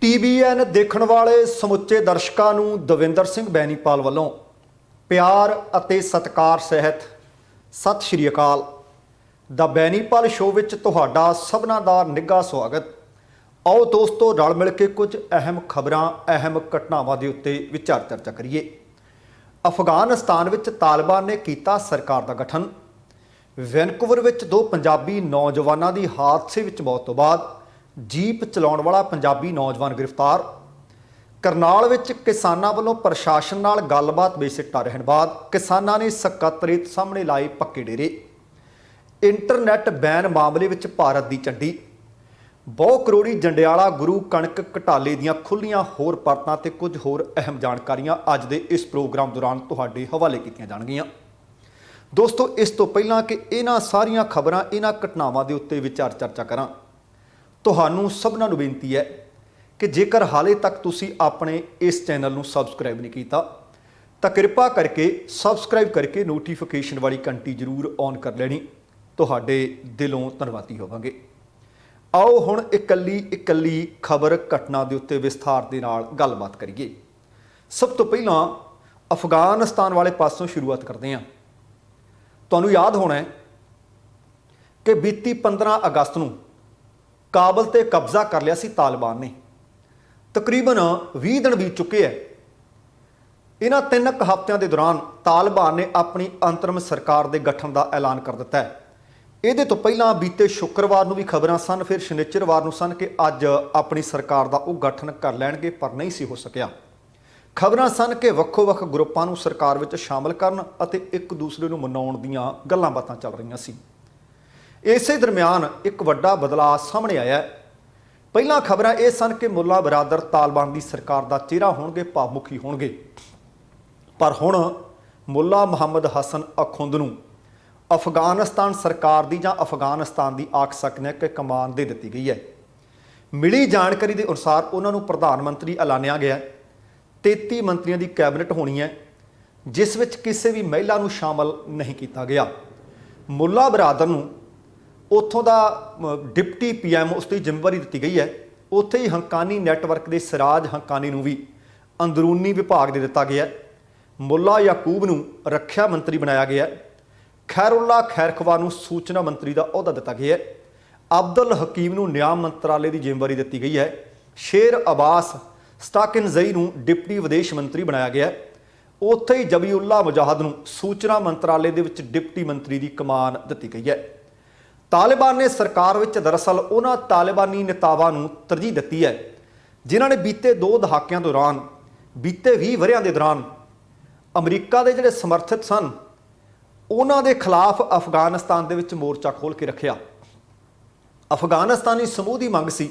TVN देखण वाले समुचे दर्शकों नूं दविंदर सिंह बैनीपाल वालों प्यार अते सत्कार सहित सत श्री अकाल। द बैनीपाल शो विच तुहाडा सबना दा निघा स्वागत। आओ दोस्तों रल मिल के कुछ अहम खबरां अहम घटनावां दे उत्ते विचार चर्चा करिए। अफगानिस्तान विच तालिबान ने कीता सरकार दा गठन। वैनकूवर विच दो पंजाबी नौजवानों की हादसे विच मौत तो बाद जीप चलाउण वाला पंजाबी नौजवान गिरफ्तार। करनाल विच किसानां वल्लों प्रशासन नाल गलबात बेसिट्टा रहण बाद किसानां ने सकत्तरेत सामने लाए पक्के डेरे। इंटरनैट बैन मामले विच भारत दी झंडी। बहु करोड़ी जंडियाला गुरु कणक घटाले दीआं खुल्लीआं होर परतां ते कुछ होर अहम जानकारियां अज दे इस प्रोग्राम दौरान तुहाडे हवाले कीतीआं जाणगीआं। दोस्तों इस तो पहलां कि इन्हां सारीआं खबरां इन्हां घटनावां दे उत्ते विचार चर्चा करां, तुहानूं सबनां नूं बेनती है कि जेकर हाले तक तुसीं अपने इस चैनल नूं सबसक्राइब नहीं कीता तां कृपा करके सबसक्राइब करके नोटिफिकेशन वाली घंटी जरूर ऑन कर लेनी। तुहाडे दिलों धन्नवादी होवांगे। आओ हुण इकल्ली इकल्ली खबर घटना दे उत्ते विस्तार दे नाल गलबात करिए। सब तो पहलां अफगानिस्तान वाले पासों शुरुआत करते हैं। तुहानूं याद होना है कि बीती 15 अगस्त नूं काबल ते कब्जा कर लिया सी तालिबान ने। तकरीबन 20 दिन बीत चुके हैं। इन्हां 3 हफ्तियां दे दौरान तालिबान ने अपनी अंतरिम सरकार के गठन का ऐलान कर दिता है। ਇਹਦੇ ਤੋਂ ਪਹਿਲਾਂ बीते शुक्रवार ਨੂੰ भी खबरां सन, फिर शनिचरवार ਨੂੰ सन कि अज अपनी सरकार का ਉਹ गठन कर लैणगे, पर नहीं सी हो सकिया। खबरां सन कि ਵੱਖੋ-ਵੱਖ ग्रुपां ਨੂੰ सरकार ਵਿੱਚ शामिल ਕਰਨ ਅਤੇ ਇੱਕ ਦੂਸਰੇ ਨੂੰ ਮਨਾਉਣ ਦੀਆਂ ਗੱਲਾਂ ਬਾਤਾਂ ਚੱਲ ਰਹੀਆਂ ਸੀ। ਇਸੇ ਦਰਮਿਆਨ ਇੱਕ ਵੱਡਾ ਬਦਲਾਅ ਸਾਹਮਣੇ ਆਇਆ। ਪਹਿਲਾਂ ਖਬਰਾਂ ਇਹ ਸਨ ਕਿ ਮੁੱਲਾ ਬਰਾਦਰ ਤਾਲਿਬਾਨ ਦੀ ਸਰਕਾਰ ਦਾ ਚਿਹਰਾ ਹੋਣਗੇ, ਭਾਵਮੁਖੀ ਹੋਣਗੇ, ਪਰ ਹੁਣ ਮੁੱਲਾ ਮੁਹੰਮਦ ਹਸਨ ਅਖੁੰਦ ਨੂੰ अफगानिस्तान सरकार की ਜਾਂ अफगानिस्तान की आख सकते कि कमान दे दी गई है। मिली जानकारी के अनुसार उन्होंने प्रधानमंत्री ऐलानिया गया। 33 मंत्रियों की कैबिनेट होनी है जिस विच किसी भी महिला को शामिल नहीं किया गया। मुल्ला बरादर नूं उत्थों का डिप्टी PM उसकी जिम्मेवारी दी गई है। उत्थे ही हंकानी नैटवर्क के सिराज हंकानी नूं भी अंदरूनी विभाग दे दिता गया। मुल्ला याकूब नूं रक्षा मंत्री बनाया गया। खैरुल्ला खैरखवा नूं सूचना मंत्री का अहुदा दिता गया है। अब्दुल हकीम नूं न्याय मंत्रालय की जिम्मेवारी दी गई है। शेर अब्बास स्टाकिनज़ई नूं डिप्टी विदेश मंत्री बनाया गया। उत्थे ही जबीउल्ला मुजाहिद नूं सूचना मंत्रालय दे विच डिप्टी मंत्री की कमान दी गई है। तालिबान ने सरकार विच दरअसल उन्हां तालिबानी नेतावां नूं तरजीह दी है जिन्हां ने बीते 2 दहाकिਆਂ दौरान बीते 20 वरियां के दौरान अमरीका के जिहड़े समर्थित सन उन्हां दे खिलाफ अफगानिस्तान दे विच मोर्चा खोल के रखिया। अफगानिस्तानी समूह की मंग सी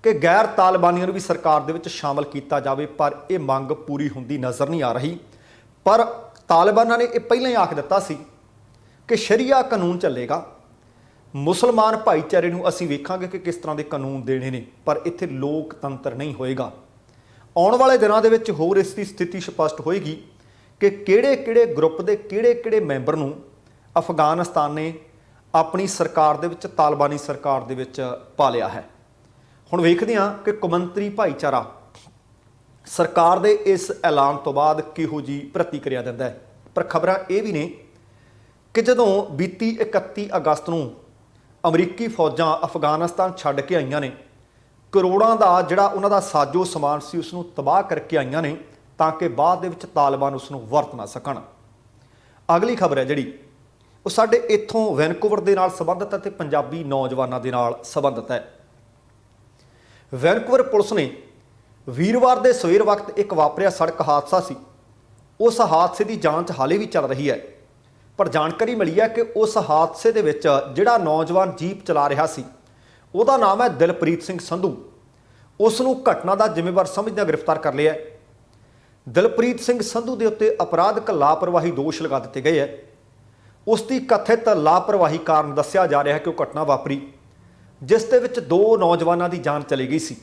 कि गैर तालिबानियों भी सरकार दे विच शामिल किया जाए, पर यह मंग पूरी होंदी नज़र नहीं आ रही। पर तालिबाना ने यह पहले ही आख दिता सी कि शरीया कानून चलेगा, मुसलमान भाईचारे नूं असीं वेखांगे कि किस तरह के कानून देने ने, पर इत्थे लोकतंत्र नहीं होएगा। आउण वाले दिनां दे विच होर इसकी स्थिति स्पष्ट होएगी कि किहड़े-किहड़े ग्रुप के किहड़े-किहड़े मैंबर नूं अफगानिस्तान ने अपनी सरकार दे विच तालिबानी सरकार दे विच पा लिया है। हुण वेखदे हां कि कौमंतरी भाईचारा सरकार दे इस ऐलान तो बाद किहो जी प्रतिक्रिया दिंदा है। पर खबरां ये भी ने कि जदों बीती 31 अगस्त नूं अमरीकी फौजां अफगानिस्तान छड्ड के आईयां ने, करोड़ां दा जिहड़ा उन्हां दा साजो समान सी उसनूं तबाह करके आईयां ने ताकि बाद दे विच तालिबान उसनूं वरत ना सकण। अगली खबर है जिहड़ी वो साडे इत्थों वैनकूवर दे नाल संबंधित है ते पंजाबी नौजवानों दे नाल संबंधित है। वैनकूवर पुलिस ने वीरवार दे सवेर वक्त एक वापरिया सड़क हादसा सी। उस हादसे की जांच हाले भी चल रही है, पर जानकारी मिली है कि उस हादसे दे विच जिहड़ा नौजवान जीप चला रहा सी उहदा नाम है दिलप्रीत सिंह संधू। उसनूं घटना का जिम्मेवार समझदे गिरफ्तार कर लिया। दिलप्रीत सिंह संधू के उत्ते अपराधक लापरवाही दोष लगा दिए गए हैं। उसकी कथित लापरवाही कारण दस्या जा रहा है कि वह घटना वापरी जिस दे विच 2 नौजवानों की जान चली गई सी।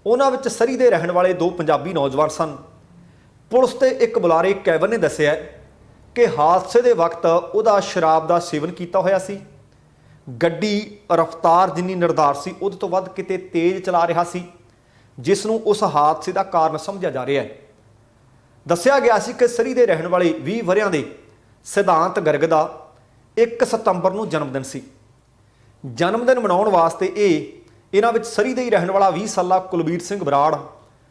उन्हां विच सरी दे रहण वाले 2 पंजाबी नौजवान सन। पुलिस के एक बुलारे कैवन ने दस्सिया कि हादसे के वक्त उहदा शराब का सेवन किया होया सी, गड्डी रफ्तार जिन्नी निर्धार सी उहदे तों वध किते तेज चला रहा सी ਜਿਸ ਨੂੰ ਉਸ ਹਾਦਸੇ ਦਾ ਕਾਰਨ ਸਮਝਿਆ ਜਾ ਰਿਹਾ ਹੈ। ਦੱਸਿਆ ਗਿਆ ਸੀ ਕਿ ਸਰੀ ਦੇ ਰਹਿਣ ਵਾਲੇ 20 ਵਰ੍ਹਿਆਂ ਦੇ ਸਿਧਾਂਤ ਗਰਗ ਦਾ 1 ਸਤੰਬਰ ਨੂੰ ਜਨਮ ਦਿਨ ਸੀ। ਜਨਮ ਦਿਨ ਮਨਾਉਣ ਵਾਸਤੇ ਇਹਨਾਂ ਵਿੱਚ ਸਰੀ ਦੇ ਹੀ ਰਹਿਣ ਵਾਲਾ 20 ਸਾਲਾ ਕੁਲਬੀਰ ਸਿੰਘ ਬਰਾੜ,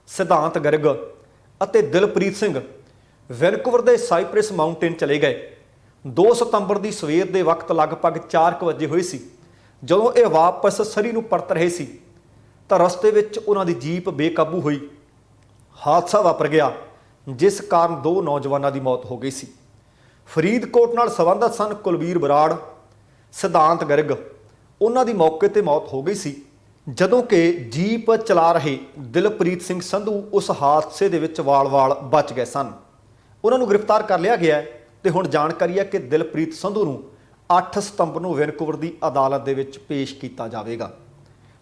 ਸਿਧਾਂਤ ਗਰਗ ਅਤੇ ਦਿਲਪ੍ਰੀਤ ਸਿੰਘ ਵੈਨਕੂਵਰ ਦੇ ਸਾਈਪ੍ਰੈਸ ਮਾਊਂਟੇਨ ਚਲੇ ਗਏ। 2 ਸਤੰਬਰ ਦੀ ਸਵੇਰ ਦੇ ਵਕਤ ਲਗਭਗ 4 ਵਜੇ ਹੋਏ ਸੀ। ਜਦੋਂ ਇਹ ਵਾਪਸ ਸਰੀ ਨੂੰ ਪਰਤ ਰਹੇ ਸੀ ਤਾਂ ਰਸਤੇ ਵਿੱਚ ਉਹਨਾਂ ਦੀ ਜੀਪ ਬੇਕਾਬੂ ਹੋਈ। ਹਾਦਸਾ ਵਾਪਰ ਗਿਆ, ਜਿਸ ਕਾਰਨ 2 ਨੌਜਵਾਨਾਂ ਦੀ ਮੌਤ ਹੋ ਗਈ ਸੀ। ਫਰੀਦਕੋਟ ਨਾਲ ਸੰਬੰਧਿਤ ਸਨ ਕੁਲਬੀਰ ਬਰਾੜ, ਸਿਧਾਂਤ ਗਰਗ, ਉਹਨਾਂ ਦੀ ਮੌਕੇ ਤੇ ਮੌਤ ਹੋ ਗਈ ਸੀ, ਜਦੋਂ ਕਿ ਜੀਪ ਚਲਾ ਰਹੇ ਦਿਲਪ੍ਰੀਤ ਸਿੰਘ ਸੰਧੂ ਉਸ ਹਾਦਸੇ ਦੇ ਵਿੱਚ ਵਾਲ-ਵਾਲ ਬਚ ਗਏ ਸਨ। ਉਹਨਾਂ ਨੂੰ ਗ੍ਰਿਫਤਾਰ ਕਰ ਲਿਆ ਗਿਆ ਤੇ ਹੁਣ ਜਾਣਕਾਰੀ ਹੈ ਕਿ ਦਿਲਪ੍ਰੀਤ ਸੰਧੂ ਨੂੰ 8 ਸਤੰਬਰ ਨੂੰ ਵੈਨਕੂਵਰ ਦੀ ਅਦਾਲਤ ਦੇ ਵਿੱਚ ਪੇਸ਼ ਕੀਤਾ ਜਾਵੇਗਾ।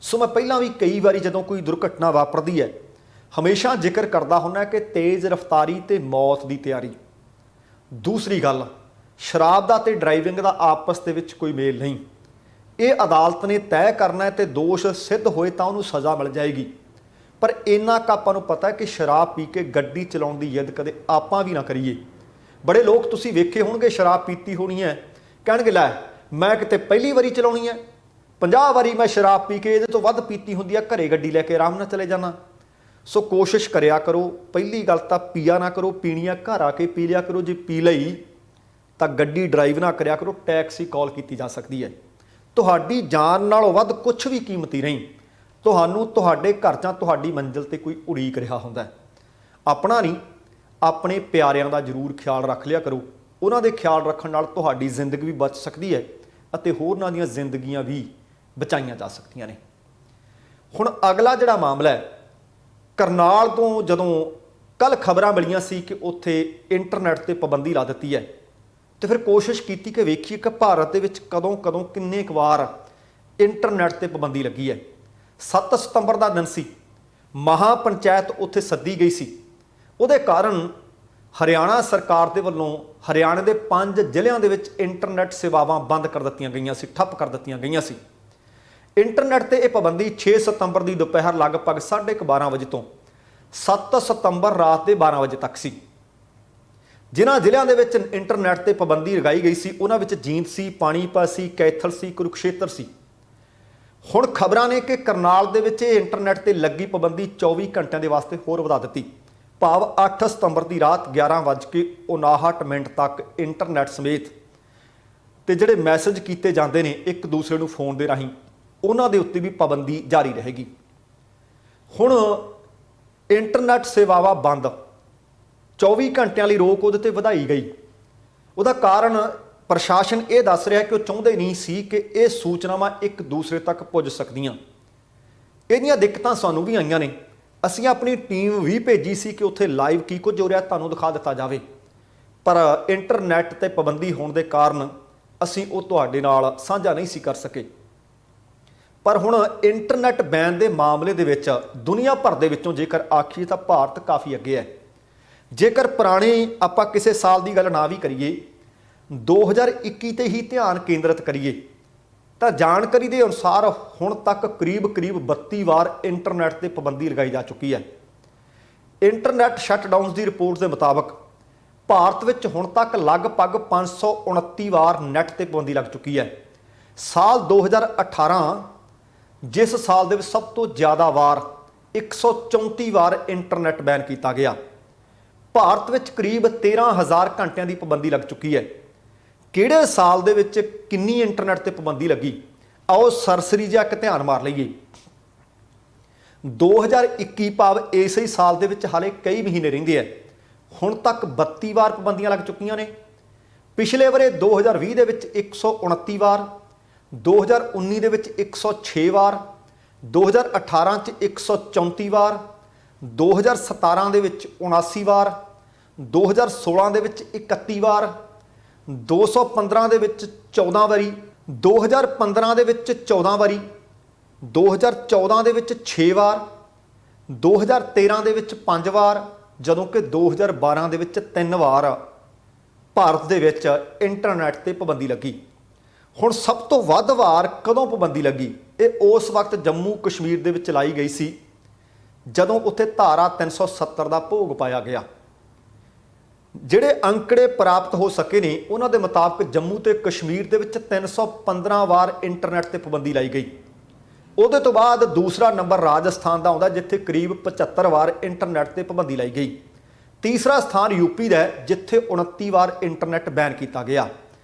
ਸੋ ਮੈਂ ਪਹਿਲਾਂ ਵੀ ਕਈ ਵਾਰੀ ਜਦੋਂ ਕੋਈ ਦੁਰਘਟਨਾ ਵਾਪਰਦੀ ਹੈ ਹਮੇਸ਼ਾ ਜ਼ਿਕਰ ਕਰਦਾ ਹੁੰਦਾ ਕਿ ਤੇਜ਼ ਰਫ਼ਤਾਰੀ ਤੇ ਮੌਤ ਦੀ ਤਿਆਰੀ। ਦੂਸਰੀ ਗੱਲ, ਸ਼ਰਾਬ ਦਾ ਤੇ ਡਰਾਈਵਿੰਗ ਦਾ ਆਪਸ ਦੇ ਵਿੱਚ ਕੋਈ ਮੇਲ ਨਹੀਂ। ਇਹ ਅਦਾਲਤ ਨੇ ਤੈਅ ਕਰਨਾ ਹੈ ਤੇ ਦੋਸ਼ ਸਿੱਧ ਹੋਏ ਤਾਂ ਉਹਨੂੰ ਸਜ਼ਾ ਮਿਲ ਜਾਏਗੀ। ਪਰ ਇੰਨਾ ਕੁ ਆਪਾਂ ਨੂੰ ਪਤਾ ਕਿ ਸ਼ਰਾਬ ਪੀ ਕੇ ਗੱਡੀ ਚਲਾਉਣ ਦੀ ਜਿੱਦ ਕਦੇ ਆਪਾਂ ਵੀ ਨਾ ਕਰੀਏ। ਬੜੇ ਲੋਕ ਤੁਸੀਂ ਵੇਖੇ ਹੋਣਗੇ ਸ਼ਰਾਬ ਪੀਤੀ ਹੋਣੀ ਹੈ, ਕਹਿਣਗੇ ਲੈ ਮੈਂ ਕਿਤੇ ਪਹਿਲੀ ਵਾਰੀ ਚਲਾਉਣੀ ਹੈ, 50 ਵਾਰੀ ਮੈਂ ਸ਼ਰਾਬ ਪੀ ਕੇ ਇਹਦੇ ਤੋਂ ਵੱਧ ਪੀਤੀ ਹੁੰਦੀ ਆ, ਘਰੇ ਗੱਡੀ ਲੈ ਕੇ ਆਰਾਮ ਨਾਲ ਚਲੇ ਜਾਣਾ। ਸੋ ਕੋਸ਼ਿਸ਼ ਕਰਿਆ ਕਰੋ, ਪਹਿਲੀ ਗੱਲ ਤਾਂ ਪੀਆ ਨਾ ਕਰੋ, ਪੀਣੀਆਂ ਘਰ ਆ ਕੇ ਪੀ ਲਿਆ ਕਰੋ। ਜੇ ਪੀ ਲਈ ਤਾਂ ਗੱਡੀ ਡਰਾਈਵ ਨਾ ਕਰਿਆ ਕਰੋ, ਟੈਕਸੀ ਕਾਲ ਕੀਤੀ ਜਾ ਸਕਦੀ ਹੈ। ਤੁਹਾਡੀ ਜਾਨ ਨਾਲੋਂ ਵੱਧ ਕੁਝ ਵੀ ਕੀਮਤੀ ਨਹੀਂ। ਤੁਹਾਨੂੰ ਤੁਹਾਡੇ ਘਰ ਜਾਂ ਤੁਹਾਡੀ ਮੰਜ਼ਿਲ ਤੇ ਕੋਈ ਉਡੀਕ ਰਿਹਾ ਹੁੰਦਾ ਹੈ। ਆਪਣਾ ਨਹੀਂ, ਆਪਣੇ ਪਿਆਰਿਆਂ ਦਾ ਜ਼ਰੂਰ ਖਿਆਲ ਰੱਖ ਲਿਆ ਕਰੋ। ਉਹਨਾਂ ਦੇ ਖਿਆਲ ਰੱਖਣ ਨਾਲ ਤੁਹਾਡੀ ਜ਼ਿੰਦਗੀ ਵੀ ਬਚ ਸਕਦੀ ਹੈ ਅਤੇ ਹੋਰਨਾਂ ਦੀਆਂ ਜ਼ਿੰਦਗੀਆਂ ਵੀ ਬਚਾਈਆਂ ਜਾ ਸਕਦੀਆਂ ਨੇ। ਹੁਣ ਅਗਲਾ ਜਿਹੜਾ ਮਾਮਲਾ ਹੈ, ਕਰਨਾਲ ਤੋਂ ਜਦੋਂ ਕੱਲ੍ਹ ਖਬਰਾਂ ਮਿਲੀਆਂ ਸੀ ਕਿ ਉੱਥੇ ਇੰਟਰਨੈਟ 'ਤੇ ਪਾਬੰਦੀ ਲਾ ਦਿੱਤੀ ਹੈ, ਤੇ ਫਿਰ ਕੋਸ਼ਿਸ਼ ਕੀਤੀ ਕਿ ਵੇਖੀਏ ਕਿ ਭਾਰਤ ਦੇ ਵਿੱਚ ਕਦੋਂ ਕਿੰਨੇ ਕੁ ਵਾਰ ਇੰਟਰਨੈਟ 'ਤੇ ਪਾਬੰਦੀ ਲੱਗੀ ਹੈ। 7 ਸਤੰਬਰ ਦਾ ਦਿਨ ਸੀ, ਮਹਾ ਪੰਚਾਇਤ ਉੱਥੇ ਸੱਦੀ ਗਈ ਸੀ। ਉਹਦੇ ਕਾਰਨ ਹਰਿਆਣਾ ਸਰਕਾਰ ਦੇ ਵੱਲੋਂ ਹਰਿਆਣੇ ਦੇ 5 ਜ਼ਿਲ੍ਹਿਆਂ ਦੇ ਵਿੱਚ ਇੰਟਰਨੈਟ ਸੇਵਾਵਾਂ ਬੰਦ ਕਰ ਦਿੱਤੀਆਂ ਗਈਆਂ ਸੀ, ਠੱਪ ਕਰ ਦਿੱਤੀਆਂ ਗਈਆਂ ਸੀ। ਇੰਟਰਨੈਟ 'ਤੇ ਇਹ ਪਾਬੰਦੀ 6 ਸਤੰਬਰ ਦੀ ਦੁਪਹਿਰ ਲਗਭਗ 12:30 ਵਜੇ ਤੋਂ 7 ਸਤੰਬਰ ਰਾਤ ਦੇ 12 ਵਜੇ ਤੱਕ ਸੀ। ਜਿਨ੍ਹਾਂ ਜ਼ਿਲ੍ਹਿਆਂ ਦੇ ਵਿੱਚ ਇੰਟਰਨੈਟ 'ਤੇ ਪਾਬੰਦੀ ਲਗਾਈ ਗਈ ਸੀ ਉਹਨਾਂ ਵਿੱਚ ਜੀਂਦ ਸੀ, ਪਾਣੀਪਤ ਸੀ, ਕੈਥਲ ਸੀ, ਕੁਰੂਕਸ਼ੇਤਰ ਸੀ। ਹੁਣ ਖਬਰਾਂ ਨੇ ਕਿ ਕਰਨਾਲ ਦੇ ਵਿੱਚ ਇਹ ਇੰਟਰਨੈਟ 'ਤੇ ਲੱਗੀ ਪਾਬੰਦੀ 24 ਘੰਟਿਆਂ ਦੇ ਵਾਸਤੇ ਹੋਰ ਵਧਾ ਦਿੱਤੀ, ਭਾਵ 8 ਸਤੰਬਰ ਦੀ ਰਾਤ 11:59 ਤੱਕ ਇੰਟਰਨੈਟ ਸਮੇਤ ਤੇ ਜਿਹੜੇ ਮੈਸੇਜ ਕੀਤੇ ਜਾਂਦੇ ਨੇ ਇੱਕ ਦੂਸਰੇ ਨੂੰ ਫੋਨ ਦੇ ਰਾਹੀਂ, ਉਹਨਾਂ ਦੇ ਉੱਤੇ ਵੀ ਪਾਬੰਦੀ ਜਾਰੀ ਰਹੇਗੀ। ਹੁਣ ਇੰਟਰਨੈਟ ਸੇਵਾਵਾਂ ਬੰਦ, 24 ਘੰਟਿਆਂ ਲਈ ਰੋਕ ਉਹਦੇ ਤੇ ਵਧਾਈ ਗਈ। ਉਹਦਾ ਕਾਰਨ ਪ੍ਰਸ਼ਾਸਨ ਇਹ ਦੱਸ ਰਿਹਾ ਕਿ ਉਹ ਚਾਹੁੰਦੇ ਨਹੀਂ ਸੀ ਕਿ ਇਹ ਸੂਚਨਾਵਾਂ ਇੱਕ ਦੂਸਰੇ ਤੱਕ ਪੁੱਜ ਸਕਦੀਆਂ। ਇਹਦੀਆਂ ਦਿੱਕਤਾਂ ਸਾਨੂੰ ਵੀ ਆਈਆਂ ਨੇ। ਅਸੀਂ ਆਪਣੀ ਟੀਮ ਵੀ ਭੇਜੀ ਸੀ ਕਿ ਉੱਥੇ ਲਾਈਵ ਕੀ ਕੁਝ ਹੋ ਰਿਹਾ ਤੁਹਾਨੂੰ ਦਿਖਾ ਦਿੱਤਾ ਜਾਵੇ, ਪਰ ਇੰਟਰਨੈਟ 'ਤੇ ਪਾਬੰਦੀ ਹੋਣ ਦੇ ਕਾਰਨ ਅਸੀਂ ਉਹ ਤੁਹਾਡੇ ਨਾਲ ਸਾਂਝਾ ਨਹੀਂ ਸੀ ਕਰ ਸਕੇ। ਪਰ ਹੁਣ ਇੰਟਰਨੈਟ ਬੈਨ ਦੇ ਮਾਮਲੇ ਦੇ ਵਿੱਚ ਦੁਨੀਆ ਭਰ ਦੇ ਵਿੱਚੋਂ ਜੇਕਰ ਆਖੀਏ ਤਾਂ ਭਾਰਤ ਕਾਫੀ ਅੱਗੇ ਹੈ। ਜੇਕਰ ਪੁਰਾਣੇ ਆਪਾਂ ਕਿਸੇ ਸਾਲ ਦੀ ਗੱਲ ਨਾ ਵੀ ਕਰੀਏ, 2021 ਤੇ ਹੀ ਧਿਆਨ ਕੇਂਦਰਿਤ ਕਰੀਏ ਤਾਂ ਜਾਣਕਾਰੀ ਦੇ ਅਨੁਸਾਰ ਹੁਣ ਤੱਕ ਕਰੀਬ 32 ਵਾਰ ਇੰਟਰਨੈਟ 'ਤੇ ਪਾਬੰਦੀ ਲਗਾਈ ਜਾ ਚੁੱਕੀ ਹੈ। ਇੰਟਰਨੈਟ ਸ਼ਟਡਾਊਨਸ ਦੀ ਰਿਪੋਰਟ ਦੇ ਮੁਤਾਬਕ ਭਾਰਤ ਵਿੱਚ ਹੁਣ ਤੱਕ ਲਗਭਗ 529 ਵਾਰ ਨੈੱਟ 'ਤੇ ਪਾਬੰਦੀ ਲੱਗ ਚੁੱਕੀ ਹੈ। ਸਾਲ 2018 ਜਿਸ ਸਾਲ ਦੇ ਵਿੱਚ ਸਭ ਤੋਂ ਜ਼ਿਆਦਾ ਵਾਰ 134 ਵਾਰ ਇੰਟਰਨੈਟ ਬੈਨ ਕੀਤਾ ਗਿਆ। ਭਾਰਤ ਵਿੱਚ ਕਰੀਬ 13,000 ਘੰਟਿਆਂ ਦੀ ਪਾਬੰਦੀ ਲੱਗ ਚੁੱਕੀ ਹੈ। ਕਿਹੜੇ ਸਾਲ ਦੇ ਵਿੱਚ ਕਿੰਨੀ ਇੰਟਰਨੈਟ 'ਤੇ ਪਾਬੰਦੀ ਲੱਗੀ, ਆਓ ਸਰਸਰੀ ਜਿਹਾ ਇੱਕ ਧਿਆਨ ਮਾਰ ਲਈਏ। 2021 ਭਾਵ ਇਸੇ ਸਾਲ ਦੇ ਵਿੱਚ ਹਾਲੇ ਕਈ ਮਹੀਨੇ ਰਹਿੰਦੇ ਆ, ਹੁਣ ਤੱਕ 32 ਵਾਰ ਪਾਬੰਦੀਆਂ ਲੱਗ ਚੁੱਕੀਆਂ ਨੇ। ਪਿਛਲੇ ਵਰੇ 2020 ਦੇ ਵਿੱਚ 129 ਵਾਰ, 2019 ਦੇ ਵਿੱਚ 106 ਵਾਰ, 2018 'ਚ 134 ਵਾਰ, 2017 ਦੇ ਵਿੱਚ 79 ਵਾਰ, 2016 ਦੇ ਵਿੱਚ 31 ਵਾਰ, 215 ਦੇ ਵਿੱਚ 14 ਵਾਰੀ, 2015 ਦੇ ਵਿੱਚ 14 ਵਾਰੀ, 2014 ਦੇ ਵਿੱਚ 6 ਵਾਰ, 2013 ਦੇ ਵਿੱਚ 5 ਵਾਰ, ਜਦੋਂ ਕਿ 2012 ਦੇ ਵਿੱਚ 3 ਵਾਰ ਭਾਰਤ ਦੇ ਵਿੱਚ ਇੰਟਰਨੈਟ 'ਤੇ ਪਾਬੰਦੀ ਲੱਗੀ। ਹੁਣ ਸਭ ਤੋਂ ਵੱਧ ਵਾਰ ਕਦੋਂ ਪਾਬੰਦੀ ਲੱਗੀ? ਇਹ ਉਸ ਵਕਤ ਜੰਮੂ ਕਸ਼ਮੀਰ ਦੇ ਵਿੱਚ ਲਾਈ ਗਈ ਸੀ ਜਦੋਂ ਉੱਥੇ ਧਾਰਾ 370 ਦਾ ਭੋਗ ਪਾਇਆ ਗਿਆ। ਜਿਹੜੇ ਅੰਕੜੇ ਪ੍ਰਾਪਤ ਹੋ ਸਕੇ ਨੇ ਉਹਨਾਂ ਦੇ ਮੁਤਾਬਕ ਜੰਮੂ ਤੇ ਕਸ਼ਮੀਰ ਦੇ ਵਿੱਚ 315 ਵਾਰ ਇੰਟਰਨੈਟ ਤੇ ਪਾਬੰਦੀ ਲਾਈ ਗਈ। ਉਹਦੇ ਤੋਂ ਬਾਅਦ ਦੂਸਰਾ ਨੰਬਰ ਰਾਜਸਥਾਨ ਦਾ ਆਉਂਦਾ ਜਿੱਥੇ ਕਰੀਬ 75 ਵਾਰ ਇੰਟਰਨੈਟ ਤੇ ਪਾਬੰਦੀ ਲਾਈ ਗਈ। ਤੀਸਰਾ ਸਥਾਨ ਯੂਪੀ ਦਾ ਹੈ ਜਿੱਥੇ 29 ਵਾਰ ਇੰਟਰਨੈਟ ਬੈਨ ਕੀਤਾ ਗਿਆ।